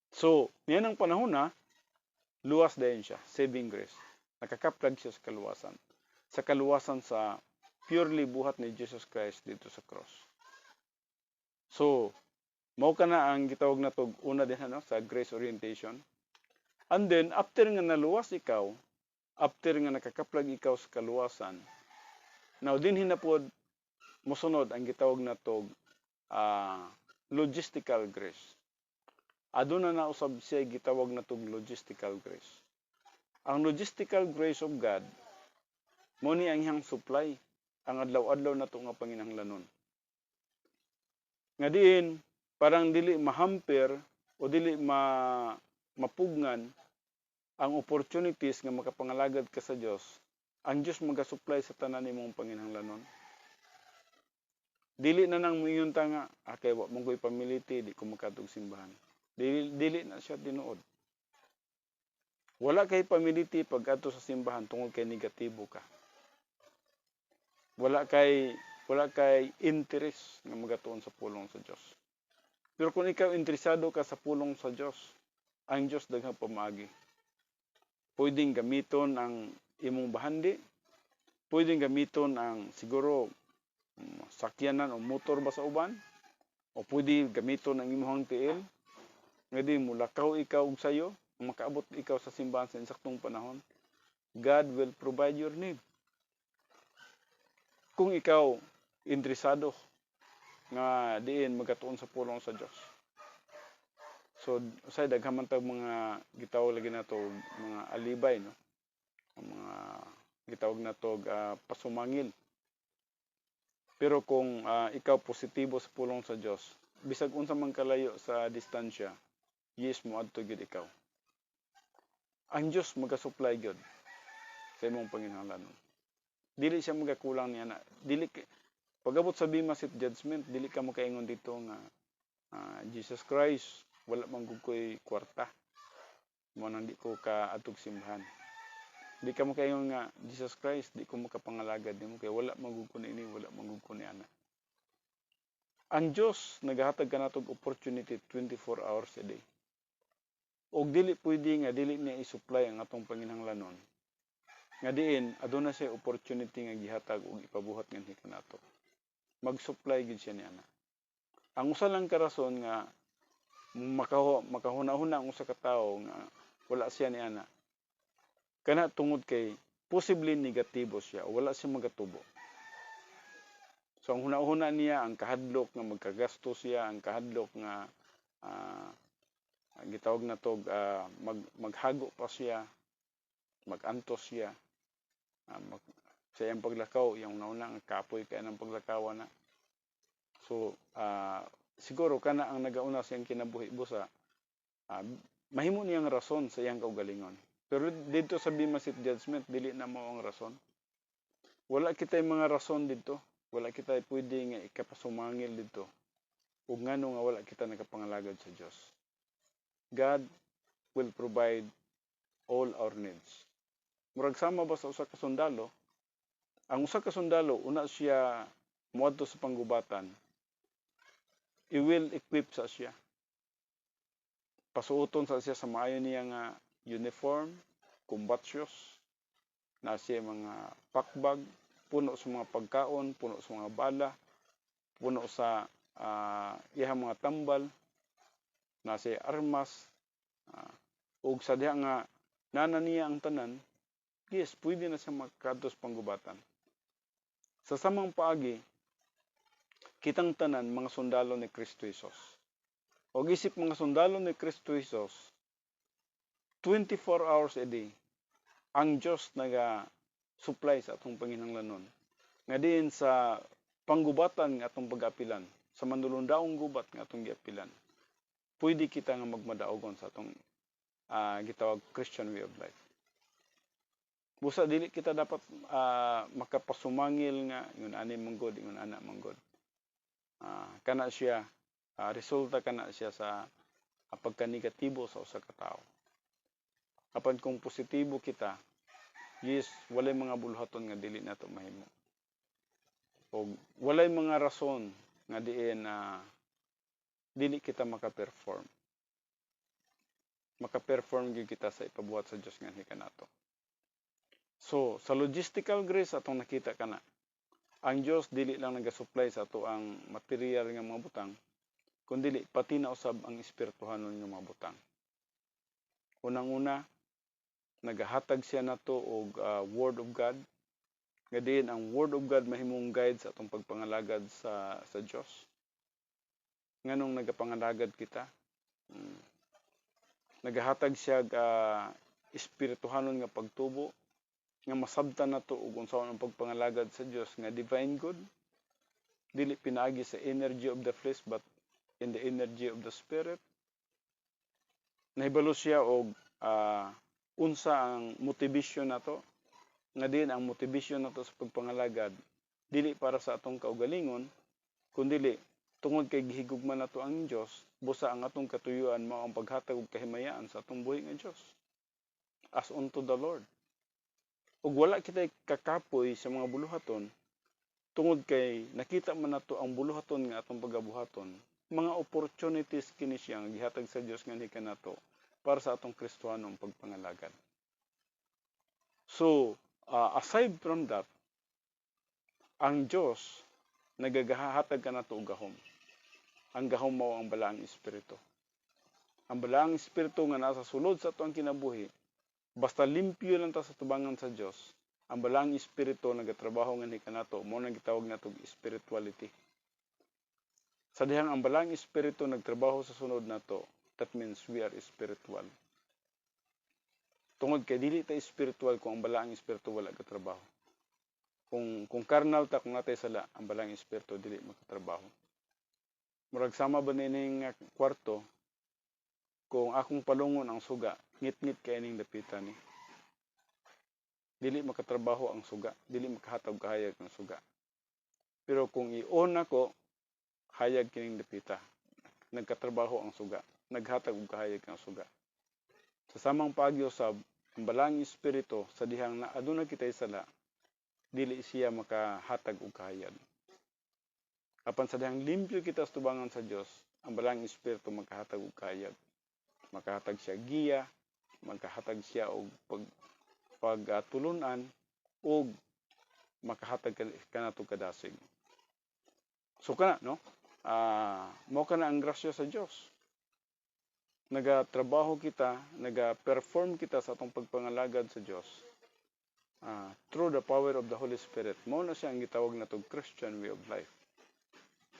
So, niyan ang panahon na luwas dayon siya, saving grace. Nakakaplag siya sa kaluwasan. Sa kaluwasan sa purely buhat ni Jesus Christ dito sa cross. So, mao kana ang gitawag natog una din sa grace orientation. And then after nga naluwas ikaw, after nga nakakaplag ikaw sa kaluwasan, now din hinapod mosunod ang gitawag na tog logistical grace. Aduna na usab siya gitawag na tog logistical grace. Ang logistical grace of God mo ni ang iyang supply ang adlaw-adlaw na to nga panginahanglanon. Nga diin parang dili mahamper o dili mapugnan ang opportunities nga makapangalagad ka sa Dios. Ang Dios magasupply sa tanan nimong panginahanglanon. Dili na nang moingon ta nga kay wa mong koy pamiliti di ko makatog simbahan. Dili na siya tinuod. Wala kay pamiliti pag adto sa simbahan tungod kay negatibo ka. Wala kay interest nga magatuon sa pulong sa Dios. Pero kung ikaw interesado ka sa pulong sa Dios, ang Dios daghang pamaagi. Pwedeng gamiton ang imong bahandi, pwedeng gamiton ang siguro sakyanan o motor ba sa uban, o pwede gamiton ang imong tiil, nga di mulakaw ikaw og sayo, makaabot ikaw sa simbahan sa insaktong panahon. God will provide your need. Kung ikaw interesado nga diin magatuon sa pulong sa Dios. So usay daghan man tag mga gitawag lagi nato mga alibay, no? Mga gitawag nato pasumangil. Pero kung ikaw positibo sa pulong sa Dios, bisag unsa man kalayo sa distansya, yes mo adto gyud ikaw. Ang Dios magasupply gyud sa imong panginahanglanon. Dili siya magakulang niya na dili pag-abot sa bima sit judgment, dili ka mo kaingon dito nga Jesus Christ, wala man gud koy kwarta. Mo nang di ko ka atog simbahan. Di ka mo kaingon nga Jesus Christ, di ko makapangalagad nimo kay wala man gud ko ini, wala man gud ko ni ana. Ang Dios nagahatag kanatog opportunity 24 hours a day. Og dili pwede nga dili niya i-supply ang atong panginahanglanon. Nga diin aduna siya opportunity nga gihatag og ipabuhat nganhi kanato. Mag-supply gid siya niana. Ang usa lang ka rason nga makahuna-huna ang usa ka tawo nga wala siya niana. Kana tungod kay posible negatibo siya o wala siya magatubo. So ang huna-huna niya ang kahadlok nga magkagasto siya, ang kahadlok nga gitawag na tog maghago pa siya, magantos siya. Sa iyang paglakaw, yung nauna ang kapoy kaya ng paglakawan na. So, siguro kana ang nagauna sa iyang kinabuhi busa, mahimo niyang rason sa iyang kaugalingon. Pero dito sa Bema Seat Judgment, dili na mo ang rason. Wala kitay mga rason dito. Wala kitay pwede nga ikapasumangil dito. Ug ngano nga wala kita nakapangalagad sa Dios. God will provide all our needs. Murag sama ba sa usa ka sundalo? Ang usa ka sundalo, una siya muadto sa panggubatan, i-will equip sa siya. Pasuoton sa siya sa maayo niya nga uniform, combat shoes, na siya mga pakbag, puno sa mga pagkaon, puno sa mga bala, puno sa iyang mga tambal, na siya armas, ug sa diha nga nana niya ang tanan, yes, pwede na siya makadto sa panggubatan. Sa samang paagi, kitang tanan mga sundalo ni Kristo Jesus. O isip mga sundalo ni Kristo Jesus, 24 hours a day, ang Diyos naga-supply sa atong panginahanglanon. Nga din sa panggubatan nga atong pag-apilan, sa manulundaong gubat nga atong giapilan, pwede kita nga magmadaogon sa atong gitawag Christian way of life. Busa dili kita dapat makapasumangil nga ingon ani manggod, ingon ana manggod. Kana siya resulta kana siya sa pagka-negatibo sa usa ka tawo. Apan kung positibo kita, yes, walay mga buluhaton nga dili nato mahimo. O walay mga rason nga diin dili kita maka-perform. Maka-perform gyud kita sa ipabuhat sa Dios nganhi kanato. So, sa logistical grace atong nakita kana, ang Dios dili lang nagasupply sa ato ang material nga mga butang, kundi pati na usab ang espirituhanon nga mga butang. Unang-una, nagahatag siya nato og Word of God. Nga diin ang Word of God mahimong guide sa atong pagpangalagad sa Dios. Nganong nagapangalagad kita? Nagahatag siya espirituhanon nga pagtubo nga masabtan nato og unsaon ang pagpangalagad sa Dios nga divine good, dili pinaagi sa energy of the flesh but in the energy of the spirit. Nahibalo siya og unsa ang motivation nato, nga din ang motivation nato sa pagpangalagad dili para sa atong kaugalingon kundi tungod kay gihigugma nato ang Dios, busa ang atong katuyuan mao ang paghatag og kahimayaan sa atong buhi nga Dios as unto the Lord. Ug wala kita kakapoy sa mga buluhaton tungod kay nakita man nato ang buluhaton nga atong pagabuhaton, mga opportunities kini siya nga gihatag sa Dios nga nikan nato para sa atong Kristiyanong pagpangalagad. So, aside from that, ang Dios nagagahatag ka nato og gahom. Ang gahom mao ang balaang espiritu. Ang balaang espiritu nga nasa sulod sa atong kinabuhi, basta limpyo lang ta sa tubangan sa Dios, ang balaang espiritu nagatrabaho nga ni kanato, mo nang gitawag nato spirituality. Sa dihang ang balaang espiritu nagtrabaho sa sunod nato, that means we are spiritual. Tungod kay dili ta spiritual kung ang balaang espiritu wala katrabaho. Kung carnal ta, kung natay sala, ang balaang espiritu dili makatrabaho. Murag sama ba nining kwarto, kung akong palungon ang suga, ngit-ngit kay ning dapitan ni. Dili makatrabaho ang suga, dili makahatag kahayag ng suga. Pero kung i-on ako, hayag kining dapita. Nagkatrabaho ang suga, naghatag og kahayag ng suga. Sa samang pagyusab, ang balaang espiritu sa dihang na aduna kitay sala, dili siya makahatag og kahayag. Apan sa dihang limpyo kita sa tubangan sa Dios, ang balaang espiritu makahatag og kahayag. Makahatag siya giya, makahatag siya og pagtulunan og makahatag kanato kadasig. So kana no? Mao kana ang grasya sa Dios. Nagatrabaho kita, naga-perform kita sa atong pagpangalagad sa Dios. Through the power of the Holy Spirit. Mao na siya ang gitawag natong Christian way of life.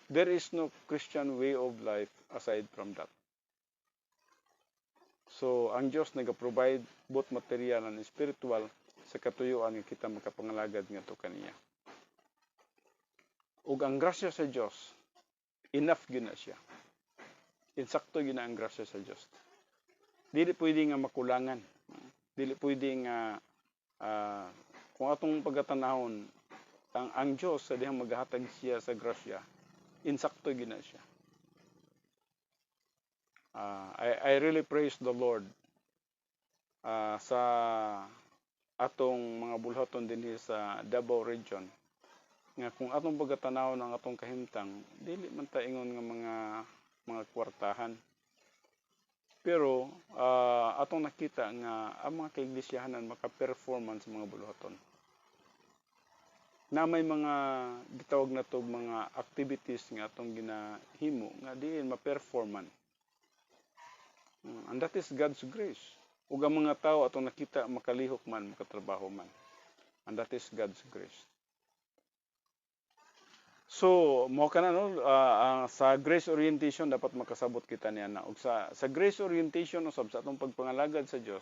There is no Christian way of life aside from that. So, ang Dios naga-provide both material and spiritual sa katuyuan nga kita makapangalagad ngadto kaniya. Ug ang grasya sa Dios, enough gyud na siya. Insakto gyud na ang grasya sa Dios. Dili pwede nga makulangan. Dili pwede nga kung atong pagatanahon ang Dios sa dihang maghatag siya sa grasya, insakto gyud na siya. I really praise the Lord sa atong mga bulhaton dinhi sa Davao region nga kung atong pagkatanaw ng atong kahimtang dili man ta ingon nga mga kwartahan, pero atong nakita nga ang mga kaiglesiyahanan maka-performance sa mga bulhaton na may mga gitawag na to mga activities nga atong ginahimo nga diin ma-performan. And that is God's grace. Ug ang mga tao atong nakita makalihok man, makatrabaho man. And that is God's grace. So, mo kana no, sa grace orientation dapat makasabot kita niya na. Ug sa grace orientation usab sa atong pagpangalagad sa Dios,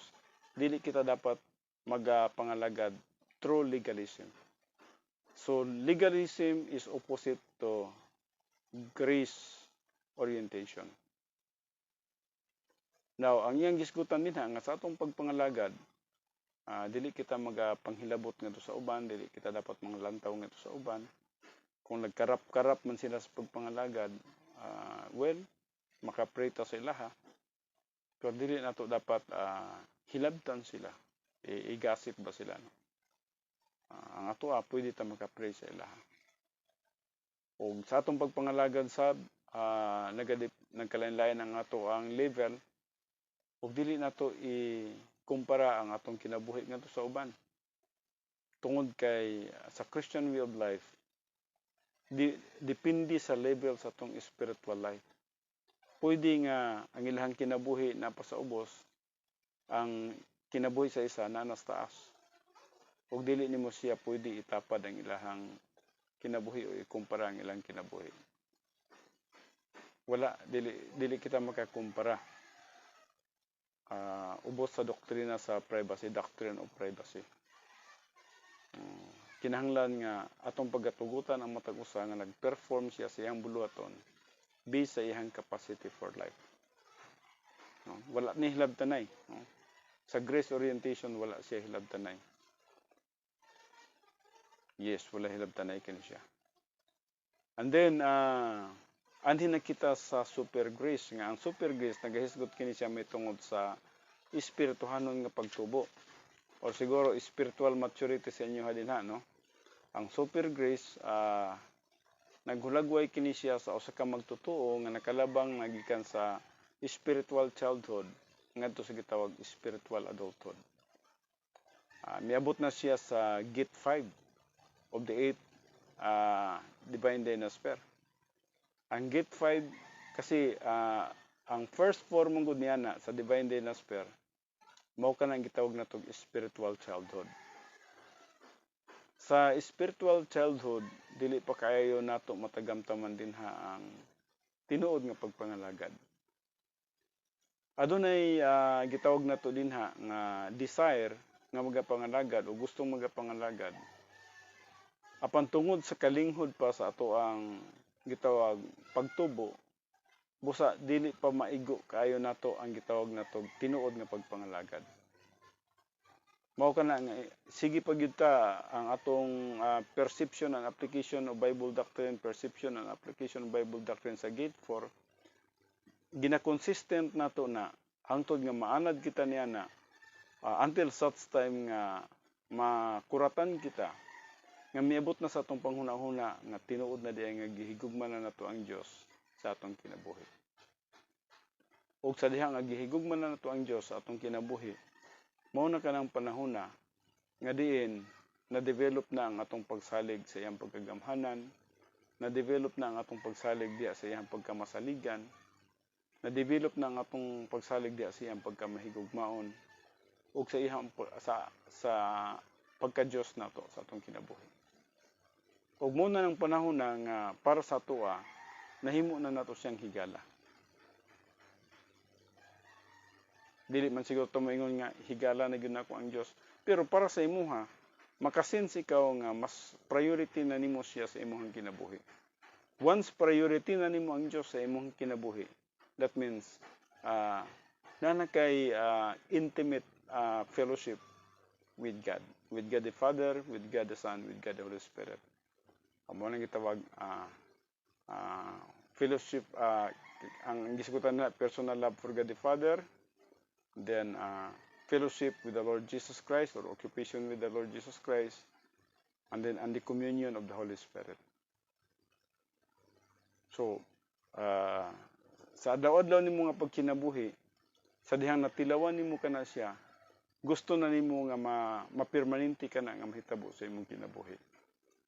dili kita dapat magpangalagad through legalism. So, legalism is opposite to grace orientation. Now, ang iyang gisgutan din nga sa atong pagpangalagad, dili kita magapanghilabot ngadto sa uban, dili kita dapat manglantaw ngadto sa uban. Kung nagkarap-karap man sila sa pagpangalagad, makapray ta sa ilaha. Pero dili nato dapat hilabtan sila. I-gossip ba sila? No? Ang ato pwede ta makapray sa ilaha. O sa atong pagpangalagad sab, nagkalain-lain ang ato ang level, ug dili nato i-kumpara ang atong kinabuhi ngadto sa uban. Tungod kay sa Christian way of life, depende sa level sa atong spiritual life. Pwede nga ang ilahang kinabuhi na pa sa ubos, ang kinabuhi sa isa na nas taas. Ug dili nimo siya pwede itapad ang ilahang kinabuhi o ikumpara ang ilang kinabuhi. Wala, dili kita makakumpara. Ubos sa doktrina sa privacy, doctrine of privacy. Kinahanglan nga atong pagatugutan ang matag usa nga nag-perform siya sa iyang buluhaton based sa iyang capacity for life. Wala ni hilabtanay. Sa grace orientation, wala siya hilabtanay. Yes, wala hilabtanay kini siya. And then, anhin na kita sa super grace nga ang super grace nagahisgot kini siya may tungod sa espirituhanon nga pagtubo or siguro spiritual maturity sa inyo hadinha, no? Ang super grace naghulagway kini siya sa usa ka magtutuo nga nakalabang nagikan sa spiritual childhood ngadto sa gitawag spiritual adulthood. Miabot na siya sa gate 5 of the 8 divine dinosphere. Ang gate 5 kasi ang first form ng niya na sa divine dinosphere mao ka nang gitawag na tog spiritual childhood. Sa spiritual childhood dili pa kaayo nato matagamtaman dinha ang tinuod nga pagpangalagad. Adunay gitawag nato dinha nga desire nga magapangalagad o gustong magapangalagad. Apan tungod sa kalinghod pa sa ato ang gitawag pagtubo, busa dili pa maigo kaayo nato ang gitawag nato tinuod nga pagpangalagad. Mao kana nga sige pa gyud ta ang atong perception and application of Bible doctrine, perception and application of Bible doctrine sa gate 4 gina-consistent nato na hangtod nga maanad kita niya na until such time nga makuratan kita nga miabot na sa atong panghuna-huna nga tinuod na diay nga gihigugma na nato ang Dios sa atong kinabuhi. Ug sa diha nga gihigugma na nato ang Dios sa atong kinabuhi, mao na kanang panahon na nga diin na-develop na ang atong pagsalig sa iyang pagkagamhanan, na-develop na ang atong pagsalig diya sa iyang pagkamasaligan, na-develop na ang atong pagsalig diya sa iyang pagkamahigugmaon ug sa iyang sa pagka-Dios nato sa atong kinabuhi. Ug muna ng panahon na nga para sa tuwa, nahimo na nato siyang higala. Dili man siguro to moingon nga higala na gyud nako ang Dios, pero para sa imuha, makasense ikaw nga mas priority na nimo siya sa imong kinabuhi. Once priority na nimo ang Dios sa imong kinabuhi, that means na kay intimate fellowship with God the Father, with God the Son, with God the Holy Spirit. Amo nang gitawag fellowship, ang gisgutan na personal love for God the Father, then fellowship with the Lord Jesus Christ or occupation with the Lord Jesus Christ, and then the communion of the Holy Spirit. So sa adlaw-adlaw nimo nga pagkinabuhi, sa dihang natilawan nimo kana siya, gusto na nimo nga mapermanente ka na nga mahitabo sa imong kinabuhi.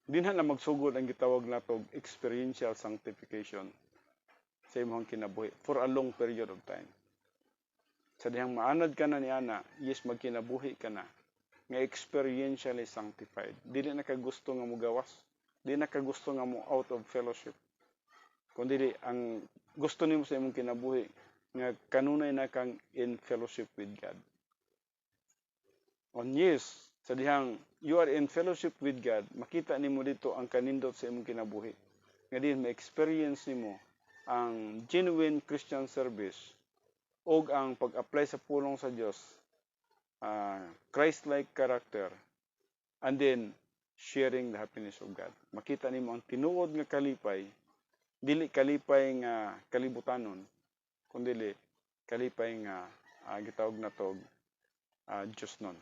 Dinha na magsugod ang gitawag natog experiential sanctification sa imong kinabuhi for a long period of time. Sa dihang maanad ka na niana, yes magkinabuhi ka na nga experientially sanctified. Dili na ka gusto nga mugawas, dili na ka gusto nga mo out of fellowship. Kundi ang gusto nimo sa imong kinabuhi nga kanunay na kang in fellowship with God. On yes, sa dihang you are in fellowship with God, makita nimo dito ang kanindot sa imong kinabuhi. Nga din ma-experience nimo ang genuine Christian service o ang pag-apply sa pulong sa Dios, Christ-like character, and then sharing the happiness of God. Makita nimo ang tinuod nga kalipay, dili kalipay nga kalibutanon, kundi kalipay nga gitawag na tog Diyos nun.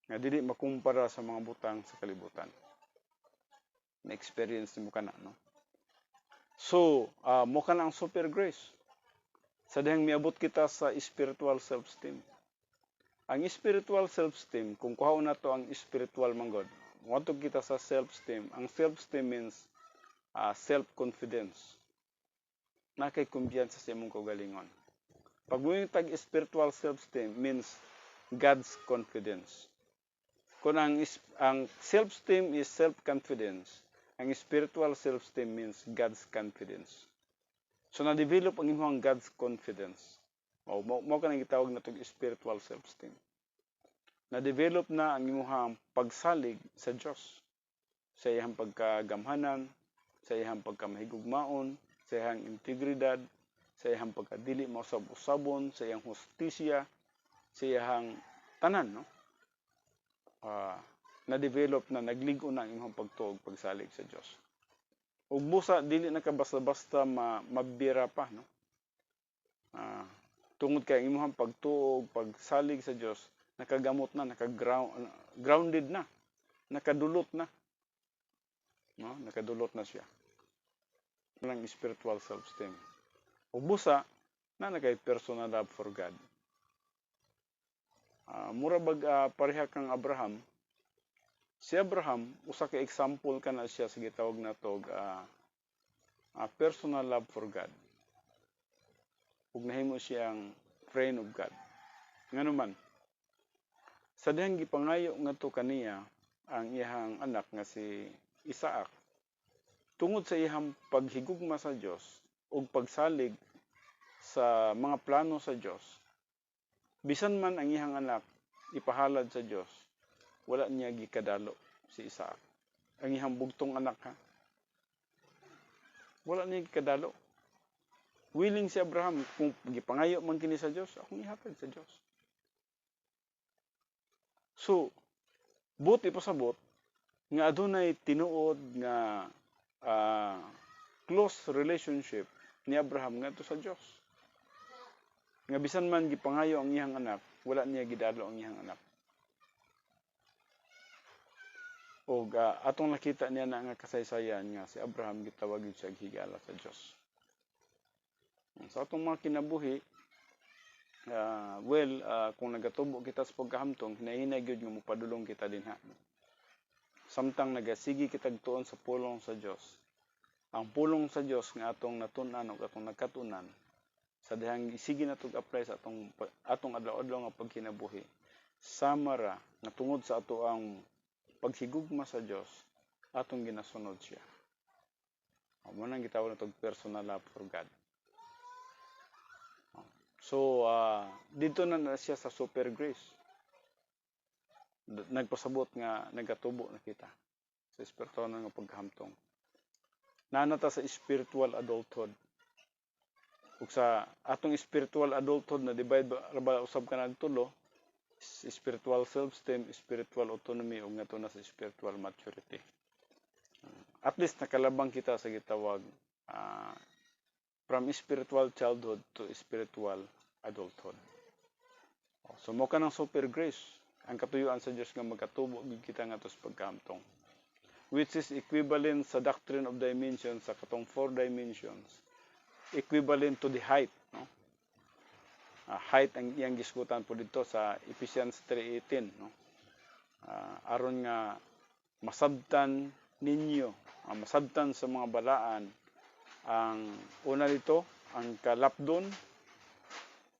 Nga dili makumpara sa mga butang sa kalibutan. Na-experience mo ka na, no? So, mo ka na ang super grace. Sa dihang miabot kita sa spiritual self-esteem. Ang spiritual self-esteem, kung kuhaon na to ang spiritual manggod, matog kita sa self-esteem. Ang self-esteem means self-confidence. Na kay kumpiyansa sa imong kaugalingon. Pag mo yung spiritual self-esteem means God's confidence. Kung ang self-esteem is self-confidence, ang spiritual self-esteem means God's confidence. So, na-develop ang imong God's confidence. Mo ka nang gitawag na itong spiritual self-esteem. Na-develop na ang imong pagsalig sa Diyos. Sa iyang pagkagamhanan, sa iyang pagkamahigugmaon, sa iyang integridad, sa iyang pagkadili mausab-usabon, sa iyang hustisya, sa iyang tanan, no? Na-develop na nagligo na ang imong pagtuog, pagsalig sa Diyos. Ug busa dili na ka basta-basta mabira pa, no? Tungod kay imong pagtuog, pagsalig sa Diyos, nakagamot na, grounded na, nakadulot na. No? Nakadulot na siya. Walang spiritual self-esteem. Ug busa na nakay personal love for God. Mura bag pareha kang Abraham. Si Abraham, usa ka example kana siya sa gitawag na tog personal love for God. Ug nahimo siyang friend of God. Nganuman, sa dihang gipangayo ngadto kaniya ang iyang anak nga si Isaac, tungod sa iyang paghigugma sa Dios ug pagsalig sa mga plano sa Dios, bisan man ang iyang anak ipahalad sa Dios, wala niya gikadalo si Isaac. Ang iyang bugtong anak wala niya gikadalo. Willing si Abraham, kung gipangayo man kini sa Dios, akong ihatag sa Dios. So, buti pasabot nga adunay tinuod nga close relationship ni Abraham ngadto sa Dios. Nga bisan man gipangayo ang iyang anak, wala niya gidalo ang iyang anak. O atong nakita niya na nga kasaysayan nga si Abraham gitawag siya higala sa Dios. Sa atong mga kinabuhi, kung nagatubo kita sa pagkahamtong, hinahinay gyud nga mopadulong kita dinha. Samtang nagasigi kitag tuon sa pulong sa Dios. Ang pulong sa Dios nga atong natun-an ug atong nagkatunan sa dihang sige natog apply sa atong adlaw-adlaw nga pagkinabuhi. Samara nga tungod sa ato ang paghigugma sa Dios, atong ginasunod siya. Mo nang gitawag natog personal love for God. So, dito na siya sa super grace. Nagpasabot nga nagatubo na kita sa espiritual nga pagkahamtong. Nanata sa spiritual adulthood. Ug sa atong spiritual adulthood na divide ba usab ka nagtulo, spiritual self-esteem, spiritual autonomy ug ngadto na sa spiritual maturity. At least nakalabang kita sa gitawag from spiritual childhood to spiritual adulthood. So mo ka ng super grace, ang katuyuan sa Dios nga magkatubo gid kita ngadto sa pagkahamtong, which is equivalent sa doctrine of dimensions sa katong 4 dimensions, equivalent to the height, no? Height ang iyang gisgutan po dito sa Ephesians 3:18, no? Aron nga masabtan ninyo, masabtan sa mga balaan ang una dito, ang kalapdon,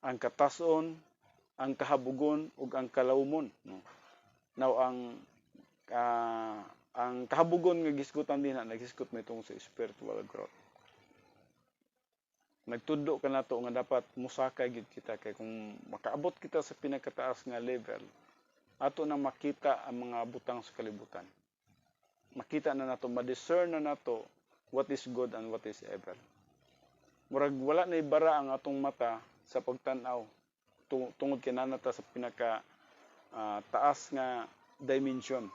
ang katason, ang kahabugon ug ang kalawmon, no? Now ang kahabugon nga gisgutan din nagisgot mo itong sa spiritual growth. Nagtudlo ka nato nga dapat musakay gid kita kay kung makaabot kita sa pinakataas nga level, ato na makita ang mga butang sa kalibutan. Makita na nato, ma-discern na nato what is good and what is evil. Murag wala na ibara ang atong mata sa pagtan-aw tungod kay nanata sa pinaka taas nga dimension.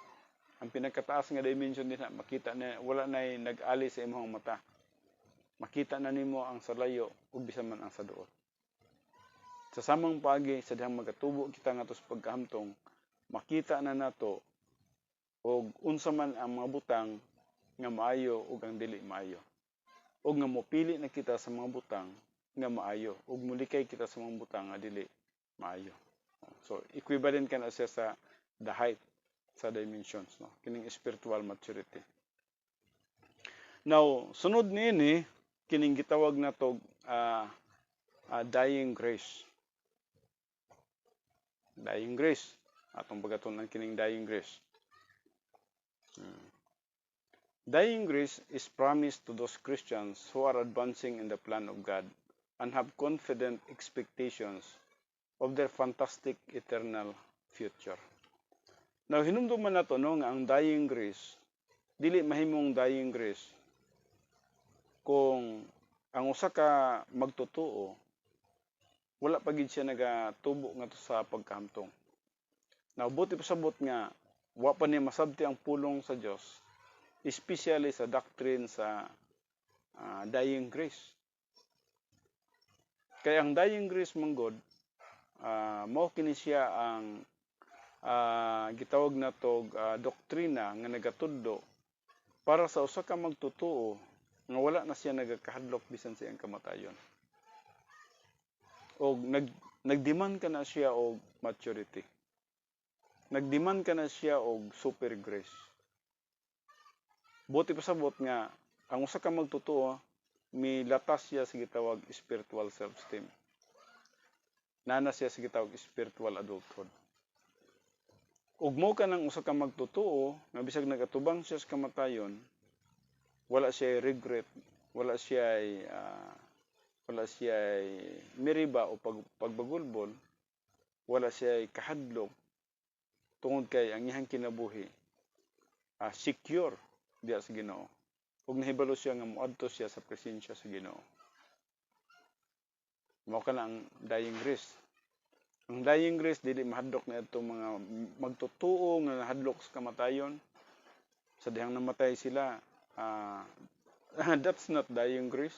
Ang pinakataas nga dimension din makita na wala na nag-ali sa imong mata. Makita na nimo ang sa layo ug bisan man ang sa duot. Sa samang paagi sa dihang magatubo kita ngadto sa pagkahamtong, makita na nato og unsa man ang mga butang nga maayo ug ang dili maayo. Ug nga mopili na kita sa mga butang nga maayo ug mulikay kita sa mga butang nga dili maayo. So equivalent kana siya sa the height sa dimensions, no? Kining spiritual maturity. Now, sunod niini kining gitawag natog dying grace. Dying grace. Atong pagaton ang kining dying grace. Dying grace is promised to those Christians who are advancing in the plan of God and have confident expectations of their fantastic eternal future. Now, hinumduman nato no nga ang dying grace, dili mahimong dying grace kung ang usa ka magtotoo wala pa gid siya nagatubo ngadto sa pagkahamtong. Now, buti pasabot nga wa pa niya masabti ang pulong sa Dios, especially sa doctrine sa dying grace. Kaya ang dying grace manggod, mao kini siya ang gitawag natog doktrina nga nagatudlo para sa usa ka magtotoo nga wala na siya nagakahadlok bisan sa iyang kamatayon. O nagdemand ka na siya og maturity. Nagdemand ka na siya og super grace. Buti pasabot nga ang usa ka magtotoo milatas siya sa gitawag spiritual self-esteem. Nana siya sa gitawag spiritual adulthood. Ug mo ka nang usa ka magtotoo nga bisag nagatubang siya sa kamatayon, wala siya regret, wala siya miriba o pagbagulbol, wala siya kahadlok tungod kay ang iyang kinabuhi secure diya sa Ginoo. Ug nahibalo siya nga moadto siya sa presensya sa Ginoo. Mao kana ang dying grace. Ang dying grace dili mahadlok na itong mga magtotoo nga nahadlok sa kamatayon. Sa dihang namatay sila, that's not dying grace.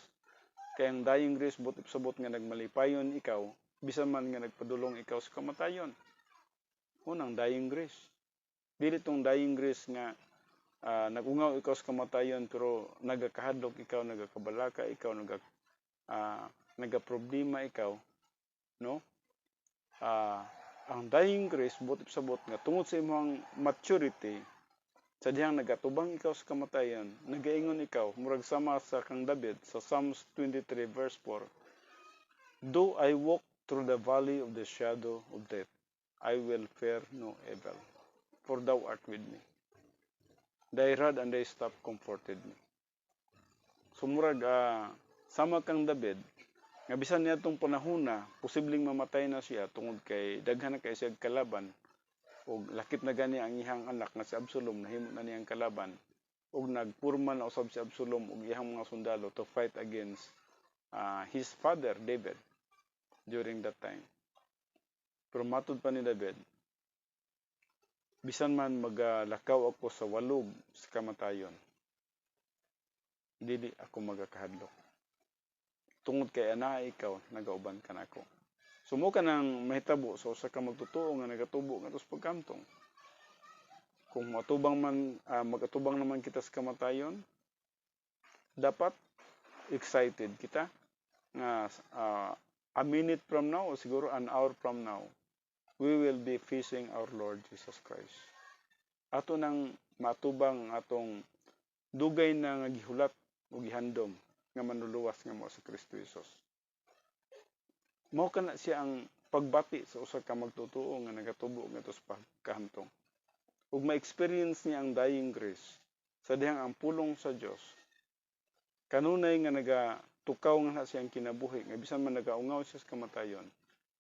Kaya ang dying grace buti pasabot nga nagmalipayon ikaw, bisan man nga nagpadulong ikaw sa kamatayon. Unang dying grace. Dili tong dying grace nga nagungaw ikaw sa kamatayon pero nagakahadlok ikaw, nagakabalaka ikaw, nagaproblema ikaw, no? Ang dying grace buti pasabot nga tungod sa imong maturity, sa dihang nagatubang ikaw sa kamatayon, nagaingon ikaw murag sama sa kang David sa Psalms 23 verse 4, "Though I walk through the valley of the shadow of death, I will fear no evil, for thou art with me. Thy rod and thy staff comforted me." So murag sama kang David, nga bisan niya itong panahona, posibleng mamatay na siya tungod kay daghan na kay siya kalaban, o lakip na gani ang iyang anak nga si Absalom, nahimo na niyang kalaban, o nagpurma na usab si Absalom og iyang mga sundalo to fight against his father David during that time. Pero matud pa ni David, bisan man magalakaw ako sa walog sa kamatayon, dili ako magakahadlok. Tungod kay ana ikaw, nagauban ka nako. Sumo ka nang mahitabo sa usa ka magtotoo nga nagatubo nga sa pagkamtong. Kung magatubang naman kita sa kamatayon, dapat excited kita nga a minute from now o siguro an hour from now, we will be facing our Lord Jesus Christ. Ato nang matubang atong dugay na nga gihulat o gihandom nga manluluwas nga mo sa Kristo Jesus. Mao kana siya ang pagbati sa usa ka magtotoo nga nagatubo nga sa pagkahantong. Ug ma-experience niya ang dying grace sa dihang ang pulong sa Dios kanunay nga nagatukaw nga siyang kinabuhi nga bisan man nagaungaw siya sa kamatayon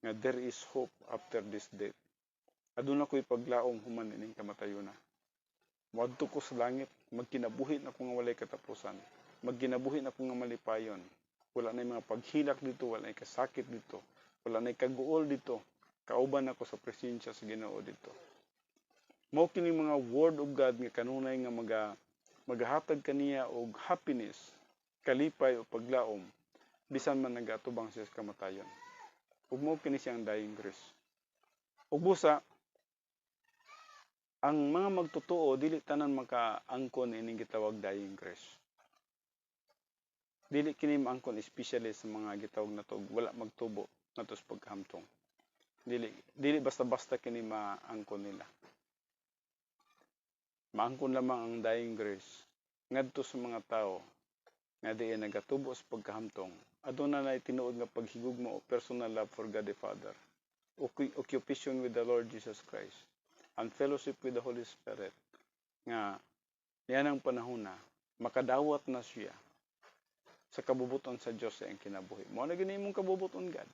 nga there is hope after this death. Aduna ko'y paglaom human ining kamatayona. Moadto ko sa langit, magkinabuhi na ko nga walay katapusan. Magkinabuhi na ko nga malipayon. Wala na mga paghilak dito, wala na kasakit dito, wala na kaguol dito. Kauban ako sa presensya sa Ginoo dito. Mao kini mga word of God nga kanunay nga magahatag kaniya og happiness, kalipay o paglaom bisan man nagatubang siya sa kamatayon. Ug mao kini siyang dying grace. Ug busa ang mga magtotoo dili tanan makaangkon ining gitawag dying grace. Dili kini maangkon especially sa mga gitawag nato wala magtubo ngadto sa paghamtong. Dili basta-basta kini maangkon nila. Maangkon lamang ang dying grace ngadto sa mga tao nga diay nagatubo sa pagkahamtong aduna na tinuod nga paghigugma o personal love for God the Father, occupation with the Lord Jesus Christ, and fellowship with the Holy Spirit, nga yan ang panahon na makadawat na siya sa kabubuton sa Diyos sa iyang kinabuhi. Mao na gini imong kabubuton, God.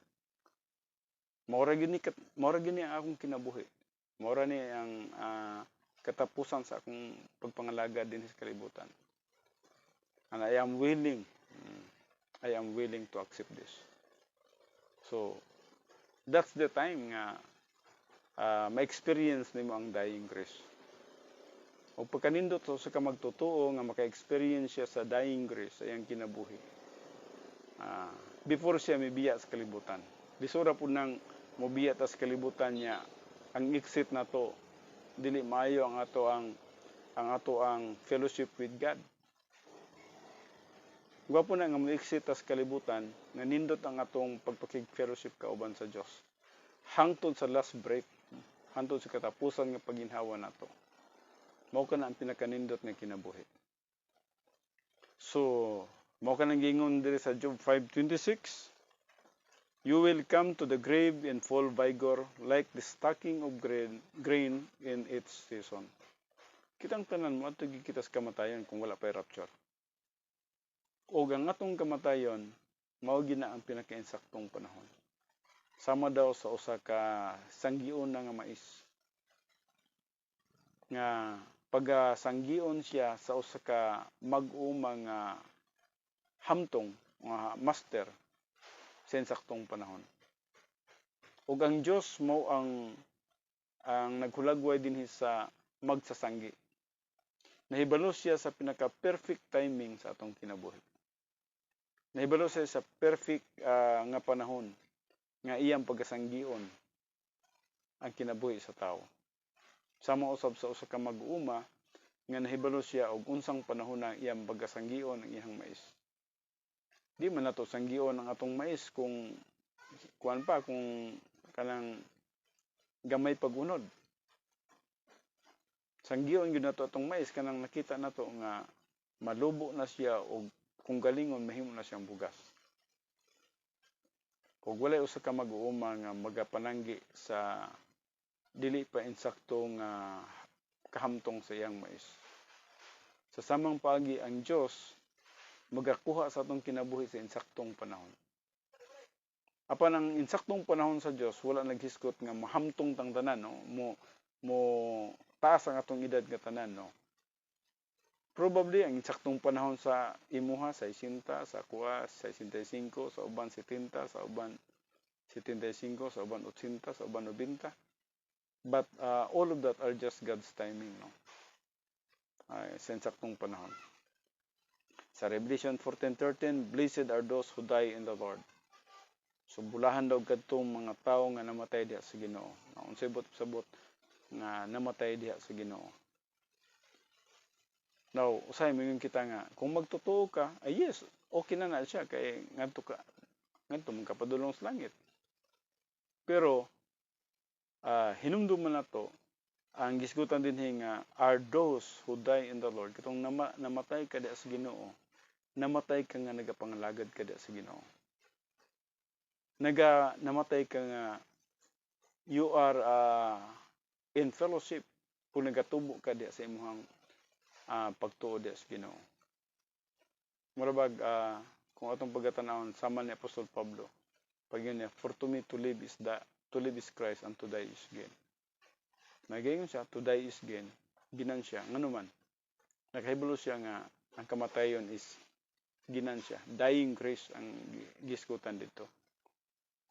Mao ra gini ang akong kinabuhi. Mao ra ni ang katapusan sa akong pagpangalagad din sa kalibutan. And I am willing to accept this. So, that's the time nga ma-experience nimo ang dying grace. O pagkanindot sa ka magtotoo nga maka-experience siya sa dying grace sa iyang kinabuhi. Before siya mibiya sa kalibutan. Lisura po nang mobiya ta sa kalibutan niya, ang exit na to, dili maayo ang ato ang fellowship with God. Wa po na nga mo-exit ta sa kalibutan, nga nindot ang atong pagpakig-fellowship kauban sa Dios. Hangtod sa last breath, hangtod sa katapusan nga paginhawa nato. Mao ka na ang pinakanindot nga kinabuhi. So, mao ka nang gingon diri sa Job 5:26. You will come to the grave in full vigor, like the stacking of grain in its season. Kitang tanan mo ato kita sa kamatayon kung wala pay rapture. O ang atong kamatayon, mao gina ang pinakainsaktong panahon. Sama daw sa usa ka sanggion nga mais. Nga pag sanggion siya sa usa ka mag-uma nga hamtong nga master sa insaktong panahon. Ug ang Dios mao ang naghulagway dinhi sa magsasanggi. Nahibalo siya sa pinaka-perfect timing sa atong kinabuhi. Nahibalo siya sa perfect nga panahon nga iyang pagkasanggion ang kinabuhi sa tao. Sama usab sa usa ka mag-uma nga nahibalo siya og unsang panahon na iyang pagkasanggion ang iyang mais. Di man nato sanggion ang atong mais kung kanang gamay pagunod. Sanggion gyud nato atong mais kanang nakita nato nga malubo na siya og kung galingon mahimo na siyang bugas. Kung walay usa ka mag-uuma nga magapananggi sa dili pa insaktong kahamtong sa iyang mais. Sa samang paagi ang Dios magakuha sa atong kinabuhi sa insaktong panahon. Apan ang insaktong panahon sa Dios wala naghiskot nga mahamtong tang tanan, no? Mo taas ang atong edad nga tanan, no? Probably ang insaktong panahon sa imuha sa 60, sa kuha 65, sa uban 70, sa uban 75, sa uban 80, sa uban 90. But all of that are just God's timing, no? Sa insaktong panahon. Sa Revelation 14:13, blessed are those who die in the Lord. So bulahan daw kadtong mga tawo nga namatay diha sa Ginoo. Unsay sabot nga namatay diha sa Ginoo. Now, usay mo kita nga kung magtotoo ka, yes, okay na siya kay ngadto man ka padulong sa langit. Pero hinumduman nato ang gisgutan dinhi nga are those who die in the Lord. Katong namatay ka diha sa Ginoo, namatay ka nga nagapangalagad ka diha sa Ginoo. Namatay ka nga you are in fellowship kung nagatubo ka diha sa imong pagtuo diha sa Ginoo. Murabag kung atong pagatan-awon sama ni Apostol Pablo, pag yun niya, for to me to live is Christ and to die is gain. Nagayon siya, to die is gain, ginan siya, nganuman. Nakahibalo siya nga ang kamatayon is ginan siya. Dying grace ang giskutan dito.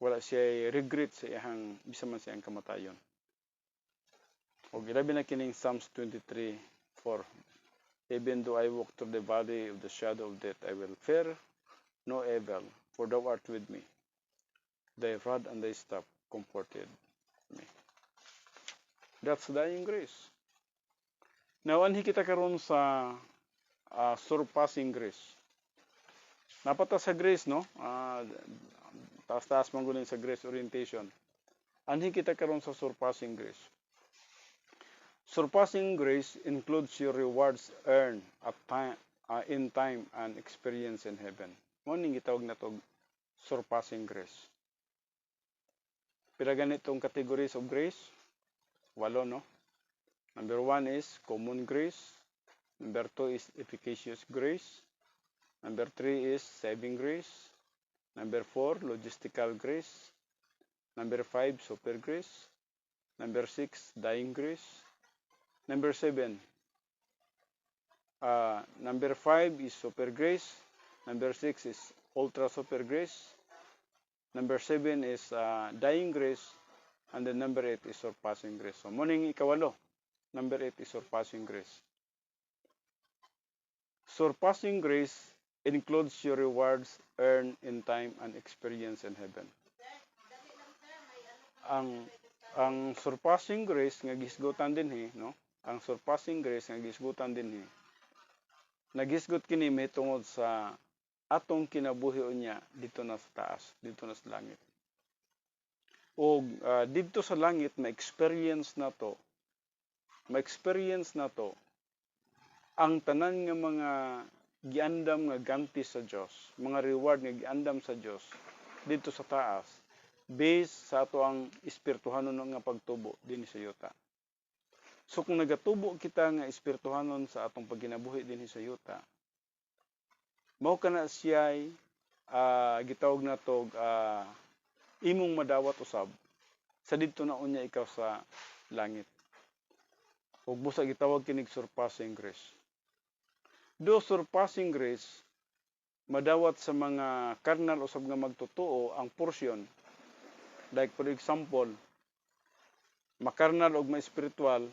Wala siya regret sa iyang bisan man sa iyang kamatayon. O ilabi na kining Psalms 23:4. Even though I walk through the valley of the shadow of death, I will fear no evil, for thou art with me. Thy rod and thy staff comforted me. That's dying grace. Now, anhi kita karon sa surpassing grace. Napata sa grace, no? Taas-taas manggunin sa grace orientation. Anhi kita karon sa surpassing grace. Surpassing grace includes your rewards earned in time and experience in heaven. Mo ning gitawag na to surpassing grace. Pila ganitong categories of grace? 8, no? Number 1 is common grace. Number 2 is efficacious grace. Number 3 is saving grace. Number 4, logistical grace. Number 5, super grace. Number 6, dying grace. Number 7, number 5 is super grace. Number 6 is ultra super grace. Number 7 is dying grace. And then number 8 is surpassing grace. So, muning ikawalo. Number 8 is surpassing grace. Surpassing grace includes your rewards earned in time and experience in heaven. Ang surpassing grace nga gisgutan dinhi, no? Ang surpassing grace nga gisgutan dinhi. Nagisgot kini mahitungod sa atong kinabuhi unya dito na sa taas, dito na sa langit. O dito sa langit ma-experience na to ang tanan nga mga giandam nga ganti sa Dios, mga reward nga giandam sa Dios dito sa taas based sa ato ang espirituhanon nga pagtubo dinhi sa yuta. So kung nagatubo kita nga espirituhanon sa atong pagkinabuhi dinhi sa yuta, mao kana siya'y gitawag natog imong madawat usab sa didto na unya ikaw sa langit. Ug busa gitawag kinig surpassing grace. Do surpassing grace madawat sa mga carnal usab nga magtotoo ang porsyon. Like for example, makarnal og ma-espiritual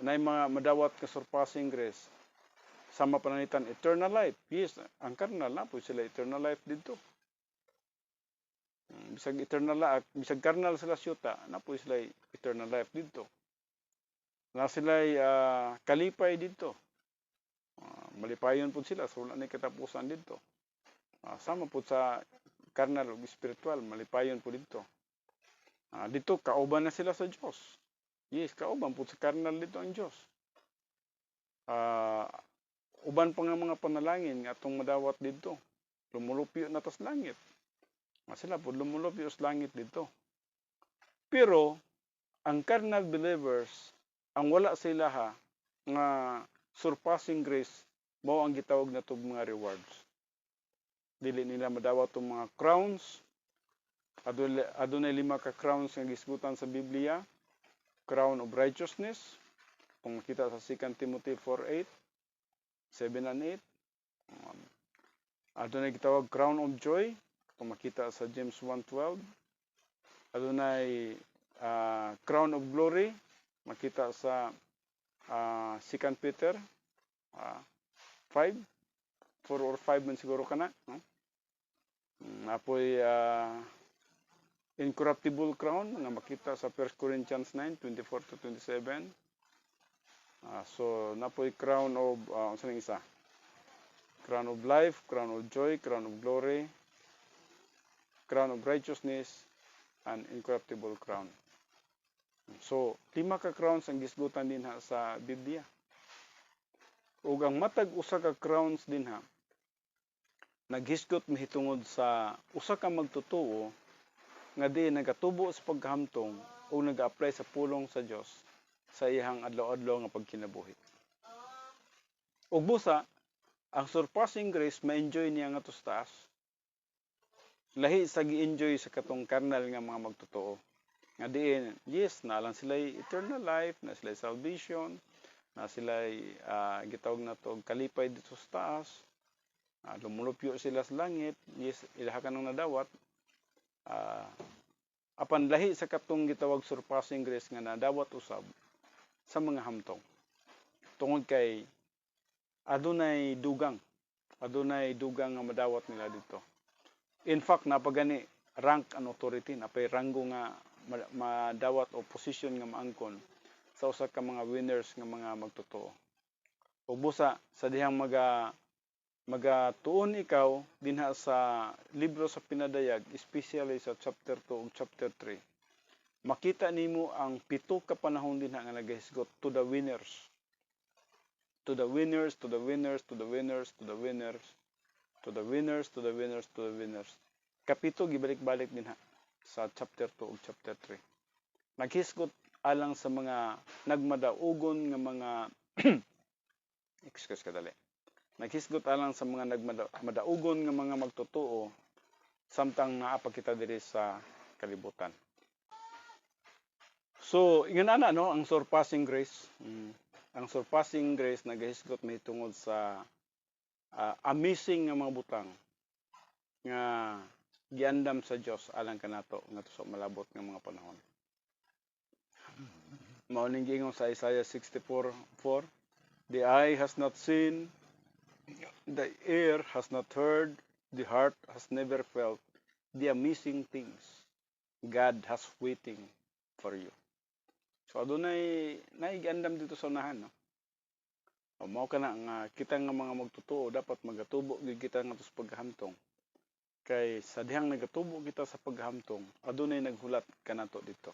nay mga madawat ka surpassing grace. Sama pananitan eternal life. Yes, ang carnal na po sila eternal life dito. Bisag eternal life, bisag carnal sila syuta, na po sila eternal life dito. Na sila kalipay dito. Malipayon po sila, so wala na katapusan dito. Sama po sa carnal o spiritual, malipayon po dito. Dito, kauban na sila sa Diyos. Yes, kauban po sa carnal dito ang Diyos. Uban pa nga mga panalangin nga atong madawat dito. Lumulupyo na tas langit. Sila po lumulupyo sa langit dito. Pero, ang carnal believers, ang wala sa ilaha nga surpassing grace, mao ang gitawag na itong mga rewards. Dili nila madawat itong mga crowns. Adunay 5 ka crowns nga gisgutan sa Biblia. Crown of righteousness. Kung makita sa 2 Timothy 4:8, 7 and 8. Adunay gitawag crown of joy. Kung makita sa James 1:12. Adunay crown of glory. Makita sa 2 Peter 5. 4 or 5 man siguro kana. No? Apoy incorruptible crown nga makita sa 1 Corinthians 9:24-27. So napoy crown of unsa ning isa? Crown of life, crown of joy, crown of glory, crown of righteousness, and incorruptible crown. So 5 ka crowns ang gisgutan dinha sa Biblia. Ug ang matag usa ka crowns dinha naghisgot mahitungod sa usa ka magtutuo nga di nagatubo sa paghamtong o nag-apply sa pulong sa Dios sa iyang adlaw-adlaw nga pagkinabuhi. Ug busa, ang surpassing grace ma-enjoy niya nga sa taas. Lahi sa gi-enjoy sa katong carnal nga mga magtutuo. Nga diin, yes, nalang sila eternal life, na sila salvation, na sila gitawag na to kalipay dito sa taas. Lumulupyo sila sa langit, yes, ilaha ka nang nadawat. Apan lahi sa katong gitawag surpassing grace nga nadawat usab sa mga hamtong. Tungod kay adunay dugang nga madawat nila dito. In fact, napagani rank and authority, napay ranggo nga madawat o position nga maangkon sa usa ka mga winners nga mga magtotoo. Ug busa sa dihang magatuon ikaw dinha sa libro sa pinadayag, especially sa chapter 2 ug chapter 3. Makita nimo ang 7 ka panahon dinha nga nagahisgot to the winners. To the winners, to the winners, to the winners, to the winners, to the winners, to the winners, to the winners. kapito gibalik-balik din ha sa chapter 2 ug chapter 3. Naghisgot alang sa mga nagmadaugon nga mga excuse ka dali. Naghisgot alang sa mga nagmadaugon nga mga magtotoo samtang naa pa kita diri sa kalibutan. So, ingon ana no, ang surpassing grace. Ang surpassing grace nagahisgot mahitungod sa amazing nga mga butang nga giandam sa Dios alang kanato ngadto sa malabot nga mga panahon. Mao ning giingon sa Isaiah 64:4, the eye has not seen, the ear has not heard, the heart has never felt the amazing things God has waiting for you. So adunay naigiandam dito sa unahan, no? O mao kana nga kita nga mga magtotoo dapat magatubo gyud kita ngadto sa paghamtong. Kay sa dihang nagatubo kita sa paghamtong, adunay naghulat kanato dito.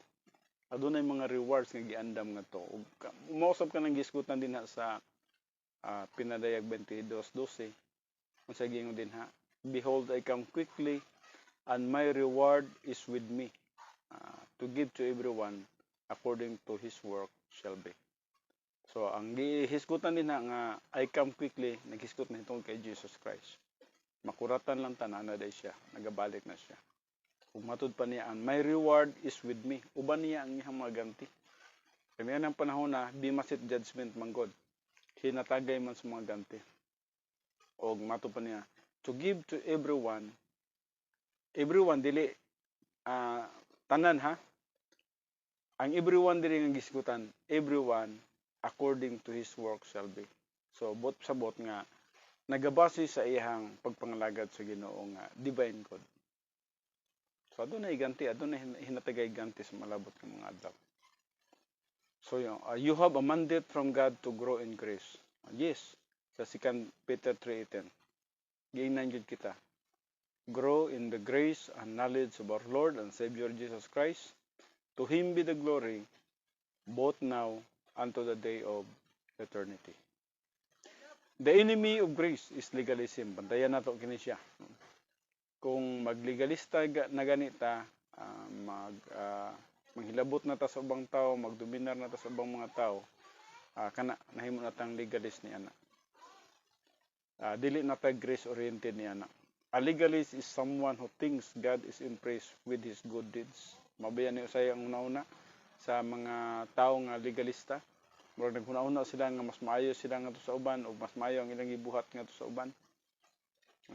Adunay mga rewards nga giandam ngadto. Ug mausab ka nang gisgutan din ha sa Pinadayag 22:12. Unsa giingon din ha? Behold, I come quickly, and my reward is with me, to give to everyone according to his work shall be. So, ang gihisgutan din na nga, I come quickly, naghisgot na itong kay Jesus Christ. Makuratan lang tanan na day siya, nagabalik na siya. Kung matud pa niya, my reward is with me. Uban niya ang iyang mga ganti. Kaya ang panahon na, di masit judgment man God. Hinatagay man sa mga ganti. O matud pa niya, to give to everyone, dili, tanan ha, ang everyone diri nga gisgutan, everyone according to his work shall be. So bot sa bot nga nagabase sa iyang pagpangalagad sa Ginoo nga divine code. So adunay ganti, adunay hinatagay ganti sa malabot nga mga adlaw. So you have a mandate from God to grow in grace. Yes, sa 2 Peter 3:10. Giingnan gyud kita. Grow in the grace and knowledge of our Lord and Savior Jesus Christ. To him be the glory, both now and to the day of eternity. The enemy of grace is legalism. Bantayan nato kini siya. Kung magligalista na ganita, manghilabot na ta sa ubang tao, magdominar na ta sa ubang mga tao, kana nahimo na tang legalist ni ana. Dili na ta grace oriented ni ana. A legalist is someone who thinks God is impressed with his good deeds. Mabayan niyo sa ang una-una sa mga tao nga legalista. Murag naghuna-una sila nga mas maayo sila ngadto sa uban o mas maayo ang ilang gibuhat ngadto sa uban.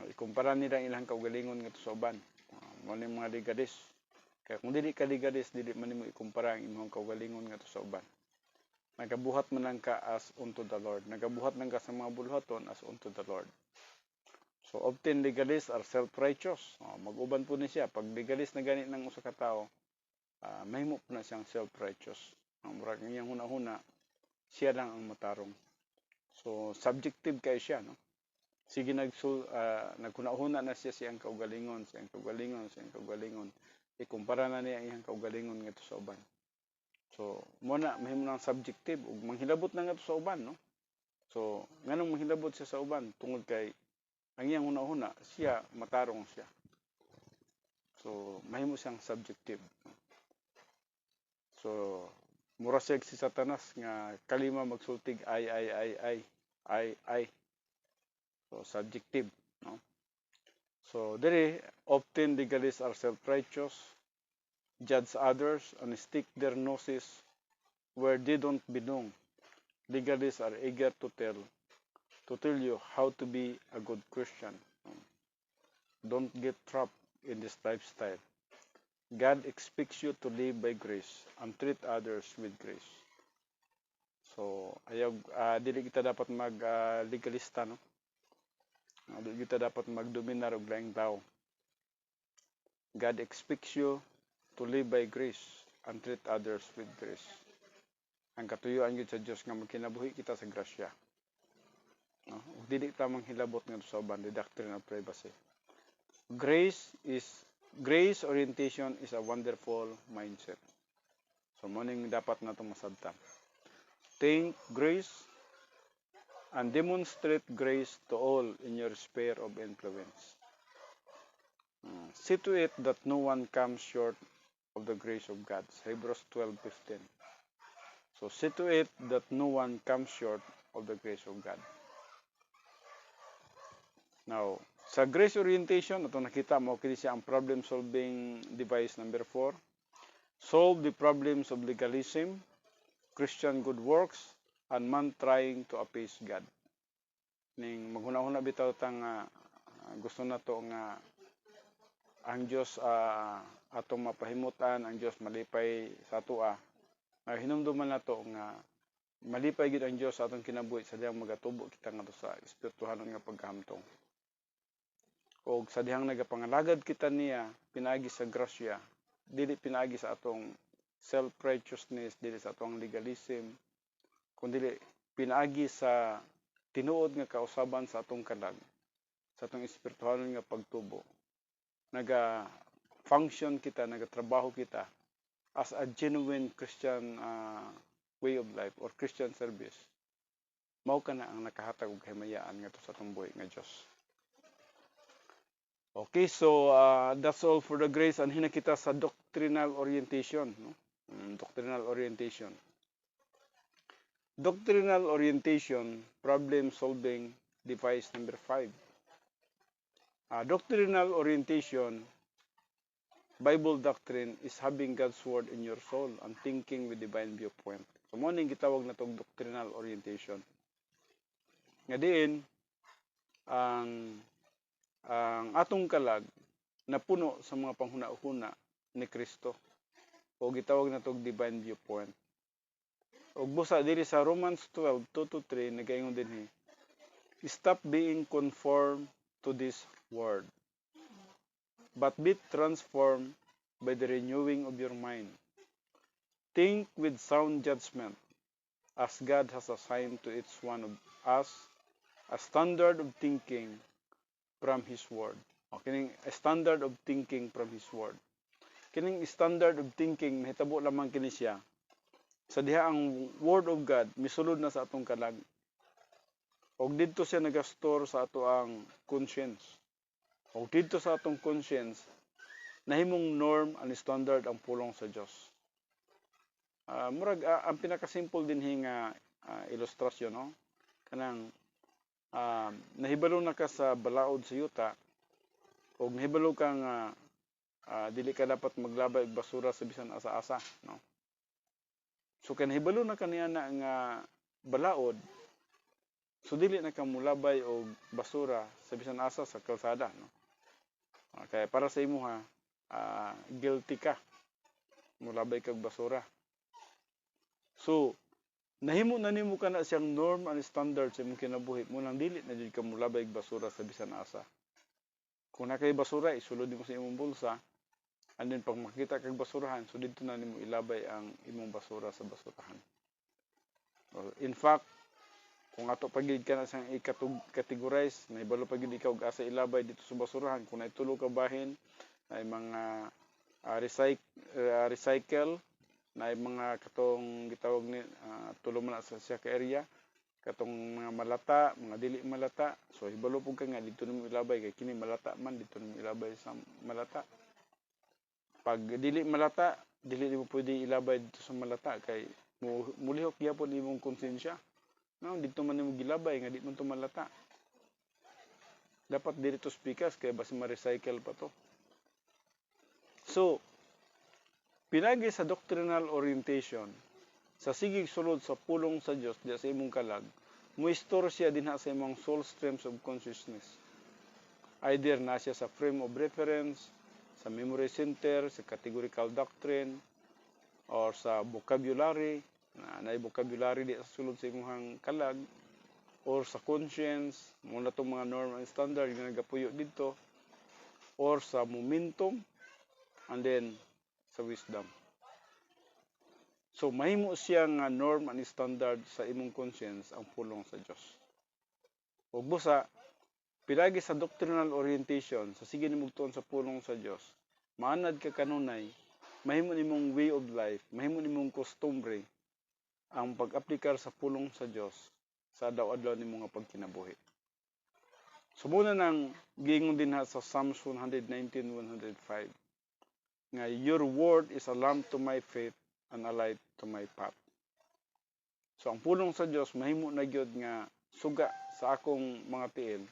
Ikumpara nila ang ilang kaugalingon ngadto sa uban. Mao ni mga legalist. Kaya kung dili ka legalist, dili man nimo ikumpara ang imong kaugalingon ngadto sa uban. Nagabuhat man lang ka as unto the Lord. Nagabuhat lang ka sa mga buluhaton as unto the Lord. So often legalists are self-righteous. Mag-uban po ni siya. Pag legalist na gani ng usa ka tao, mahimo po na siyang self-righteous. Murag niyang huna-huna, siya lang ang matarong. So subjective kay siya, no? Sige naghuna-huna na siya siyang kaugalingon. Ikumpara na niya iyang kaugalingon ngadto sa uban. So mo na mahimo nang subjective ug manghilabot na ngadto sa uban, no? So nganong manghilabot siya sa uban tungod kay ang iyang huna-huna, siya, matarong siya. So, mahimo siyang subjective. So, mura siya si Satanas nga kalima magsultig ay. So, subjective. No? So, diri, often legalists are self-righteous, judge others, and stick their noses where they don't belong. Legalists are eager to tell you how to be a good Christian. Don't get trapped in this lifestyle. God expects you to live by grace and treat others with grace. So, ayaw, dili kita dapat mag-legalista, no? Dili kita dapat magdominar og laing tao. God expects you to live by grace and treat others with grace. Ang katuyuan gyud sa Dios nga magkinabuhi kita sa grasya. No? Dili ta manghilabot ngadto sa uban, the doctrine of privacy. Grace orientation is a wonderful mindset. So morning dapat nato masabtan. Think grace and demonstrate grace to all in your sphere of influence. See to it that no one comes short of the grace of God. Sa Hebrews 12:15. So see to it that no one comes short of the grace of God. Now, sa grace orientation, ito nakita mo, kini siya ang problem-solving device number 4. Solve the problems of legalism, Christian good works, and man trying to appease God. Ning maghuna-huna bitaw tang gusto na to nga ang Dios atong mapahimutan, ang Dios malipay sa atoa. Hinumduman na to nga malipay gid ang Dios sa atong kinabuhi sa dihang magatubo kita ngadto sa espirituhanon nga pagkahamtong. O sa dihang nagapangalagad kita niya pinaagi sa grasya, dili pinaagi sa atong self-righteousness, dili sa atong legalism, kundi pinaagi sa tinuod nga kausaban sa atong kalag, sa atong espirituhanon nga pagtubo. Naga-function kita, nagatrabaho kita as a genuine Christian way of life or Christian service. Mao ka na ang nakahatag og kahimayaan ngadto sa atong buhi nga Dios. Okay, so that's all for the grace. Anhin na kita sa doctrinal orientation. No? Doctrinal orientation. Doctrinal orientation, problem solving device number 5. Doctrinal orientation, Bible doctrine is having God's word in your soul and thinking with divine viewpoint. So, mo ning gitawag na tong doctrinal orientation. Nga diin, ang atong kalag na puno sa mga panghuna-huna ni Kristo. O gitawag na tong divine viewpoint. O busa diri sa Romans 12:2-3 nagaingon dinhi. Stop being conformed to this world, but be transformed by the renewing of your mind. Think with sound judgment, as God has assigned to each one of us a standard of thinking from His Word. Kining a standard of thinking from His Word. Kining standard of thinking, mahitabo lamang kini siya. Sa diha ang Word of God, misulod na sa atong kalag. O dito siya nagastore sa ato ang conscience. O dito sa atong conscience, nahimong norm and standard ang pulong sa Dios. Murag, ang pinakasimple din nga ilustrasyon, no? Kanang nahibalo na ka sa balaod sa yuta o nahibalo ka nga dili ka dapat maglabay og basura sa bisan asa-asa, no? So kay nahibalo na kaniya na nga balaod, so dili na ka mulabay og basura sa bisan asa sa kalsada, no? Kaya para sa imo guilty ka mulabay kag basura. So nahimo na nimo kana siyang norm and standard sa imong kinabuhi mo nang dili na jud ka mulabay og basura sa bisan asa. Kung nakay basura isulod nimo sa imong bulsa, and then pag makita kag basurahan, so dito na nimo ilabay ang imong basura sa basurahan. In fact, kung ato pagid ka na siyang i-categorize, nahibalo pagid ikaw og asa ilabay dito sa basurahan, kung naitulo ka bahin, ay mga recycle, na mga katong gitawag ni tulo man sa siya ka area, katong mga malata, mga dili malata, so hibalo pug ka nga dito nimo ilabay kay kini malata man dito nimo ilabay sa malata. Pag dili malata, dili nimo pwede ilabay dito sa malata kay mulihok gyapon imong konsensya. No, dito man nimo gilabay nga di man to malata. Dapat diri to spikas kay basi ma-recycle pa to. So, pinagi sa doctrinal orientation, sa sigig sulod sa pulong sa Dios diya sa imong kalag, muistor siya dinha sa imong soul streams of consciousness. Either na siya sa frame of reference, sa memory center, sa categorical doctrine, or sa vocabulary, na vocabulary di sa sulod sa imong kalag, or sa conscience, muna itong mga norm and standard na nagapuyo dito, or sa momentum, and then sa wisdom. So, mahimo siya nga norm and standard sa imong conscience ang pulong sa Dios. Ug busa, pilagi sa doctrinal orientation, sa sige nimong tuon sa pulong sa Dios, maanad ka kanunay, mahimo nimong way of life, mahimo nimong customary ang pag-aplikar sa pulong sa Dios sa adlaw-adlaw nimo nga pagkinabuhi. So muna nang giingon din ha sa Psalms 119:105 nga your word is a lamp to my feet and a light to my path. So ang pulong sa Dios mahimo na gyud nga suga sa akong mga tiil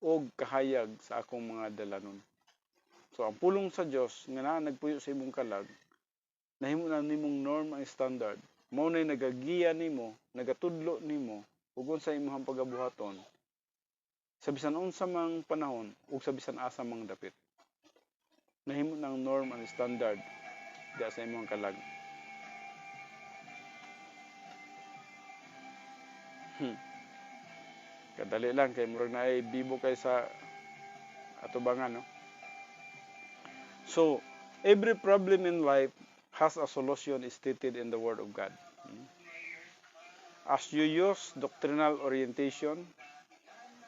o kahayag sa akong mga dalanon. So ang pulong sa Dios nga naa nagpuyo sa imong kalag, nahimo na nimong norm ang standard. Mao nay nagagiya nimo, nagatudlo nimo ug unsa imong pagabuhaton sa bisan unsa mang panahon ug sa bisan asa mang dapit. Nahimo ng norm and standard diya sa imong kalag. Kadali lang kay murag na ay bibo kay sa atubangan, no? So, every problem in life has a solution stated in the Word of God. As you use doctrinal orientation,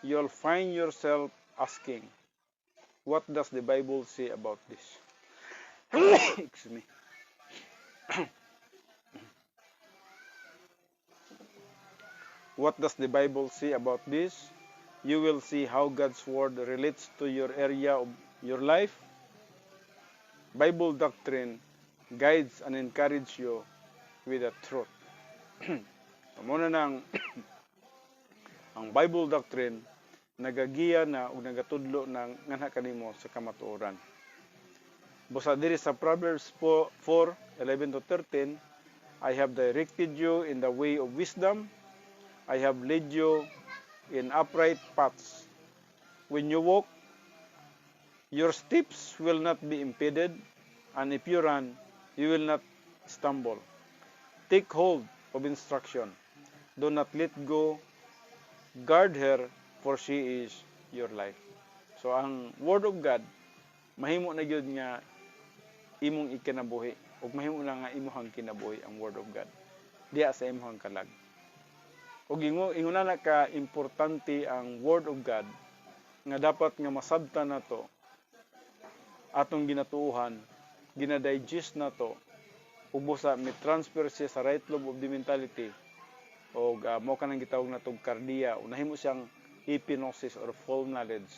you'll find yourself asking, what does the Bible say about this? Excuse me. What does the Bible say about this? You will see how God's Word relates to your area of your life. Bible doctrine guides and encourages you with the truth. Muna nang ang Bible doctrine nagagiya na ug nagatudlo ng nganha kanimo sa kamatuoran. Busa diri sa Proverbs 4:11-13, I have directed you in the way of wisdom. I have led you in upright paths. When you walk, your steps will not be impeded, and if you run, you will not stumble. Take hold of instruction. Do not let go. Guard her, for she is your life. So ang Word of God, mahimo na gyud nga imong ikinabuhi ug mahimo na nga imong kinabuhi ang Word of God diya sa imong kalag. Ug inguna na ka importante ang Word of God nga dapat nga masabtan nato atong ginatuuhan, ginadigest nato ug busa mi-transfer siya sa right lobe of the mentality o mao kanang gitawag natong kardiya o nahimo siyang epinosis or full knowledge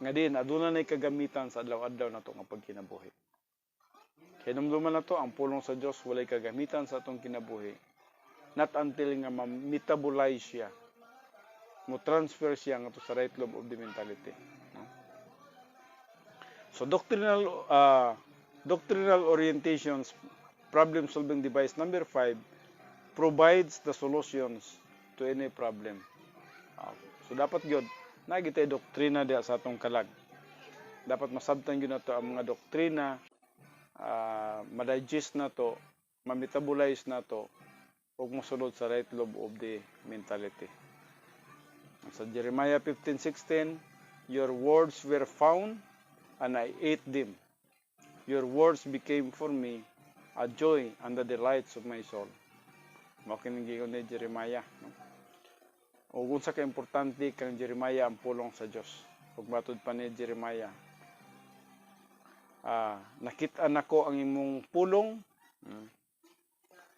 nga din aduna nay kagamitan sa adlaw-adlaw nato nga pagkinabuhi. Hinumduman nato ang pulong sa Dios walay kagamitan sa atong kinabuhi not until nga ma-metabolize siya, mo transfer siya nga to sa right lobe of the mentality. So doctrinal orientations problem solving device number 5 provides the solutions to any problem. So dapat gyud nagitay doktrina diha sa atong kalag. Dapat masabtan gyud nato ang mga doktrina, ma-digest nato, ma-metabolize nato ug mosulod sa right lobe of the mentality. Sa Jeremiah 15:16, your words were found and I ate them. Your words became for me a joy and the delights of my soul. Mao kining giingon ni Jeremiah, no? Ug unsa ka importante kang Jeremiah ang pulong sa Dios. Ug matud pa ni Jeremiah, nakita nako ang imong pulong,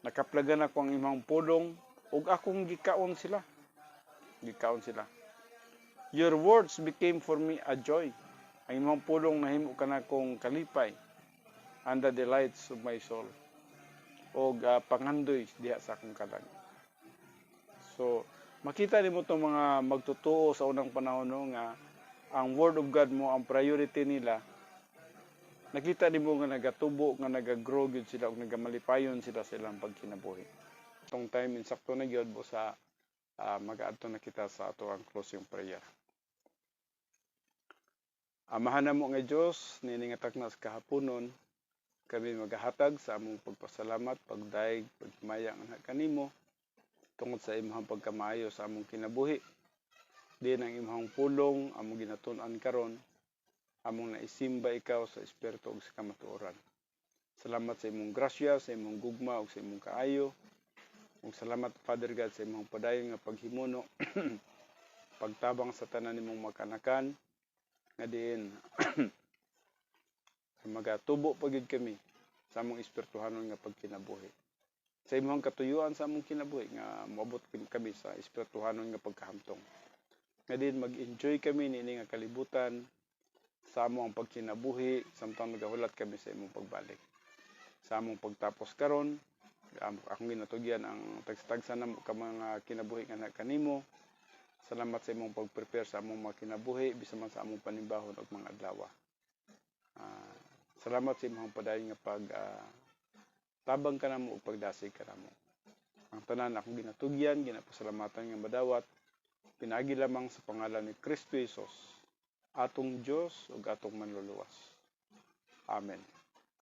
nakaplagan ako ang imong pulong ug akong gikaon sila. Your words became for me a joy. Ang imong pulong nahimo kanakong kalipay and the delights of my soul. Og pangandoy diha sa akong kalag. So makita nimo tong mga magtutuo sa unang panahon no, nga ang Word of God mo ang priority nila. Nakita nimo nga nagatubo, nga nagagrow gyud sila ug nagamalipayon sila sa ilang pagkinabuhi. Tong time insakto na gyud bo sa mag-aadto na kita sa ato ang closing prayer. Amahan namo nga Dios nining atak na sa kahaponon, kami magahatag sa among pagpasalamat, pagdaig, pagmaya nga kanimo tungod sa imong pagkamaayo sa among kinabuhi. Din ang imong pulong among ginatun-an karon, among naisimba ikaw sa espiritu ug sa kamatuoran. Salamat sa imong grasya, sa imong gugma ug sa imong kaayo. Ug salamat Father God sa imong padayon nga paghimuno pagtabang sa tanan nimong makanakan nga diin magatubo pagid kami sa among espirituhanon nga pagkinabuhi. Sa imong katuyuan sa among kinabuhi nga moabot kami sa espirituhanon nga pagkahamtong. nga din mag-enjoy kami niini nga kalibutan sa among pagkinabuhi samtang nagahulat kami sa imong pagbalik. Sa among pagtapos karon, akong ginatugyan ang tagsa-tagsa namo ka mga kinabuhi nga kanimo. Salamat sa imong pag-prepare sa among mga kinabuhi bisan man sa among panimbahon ug mga adlaw. Salamat sa imong padayon nga tabang ka namo ug pagdasig ka namo. Ang tanan akong ginatugyan, ginapasalamatan nga madawat, pinagi lamang sa pangalan ni Kristo Jesus, atong Dios ug atong manluluwas. Amen.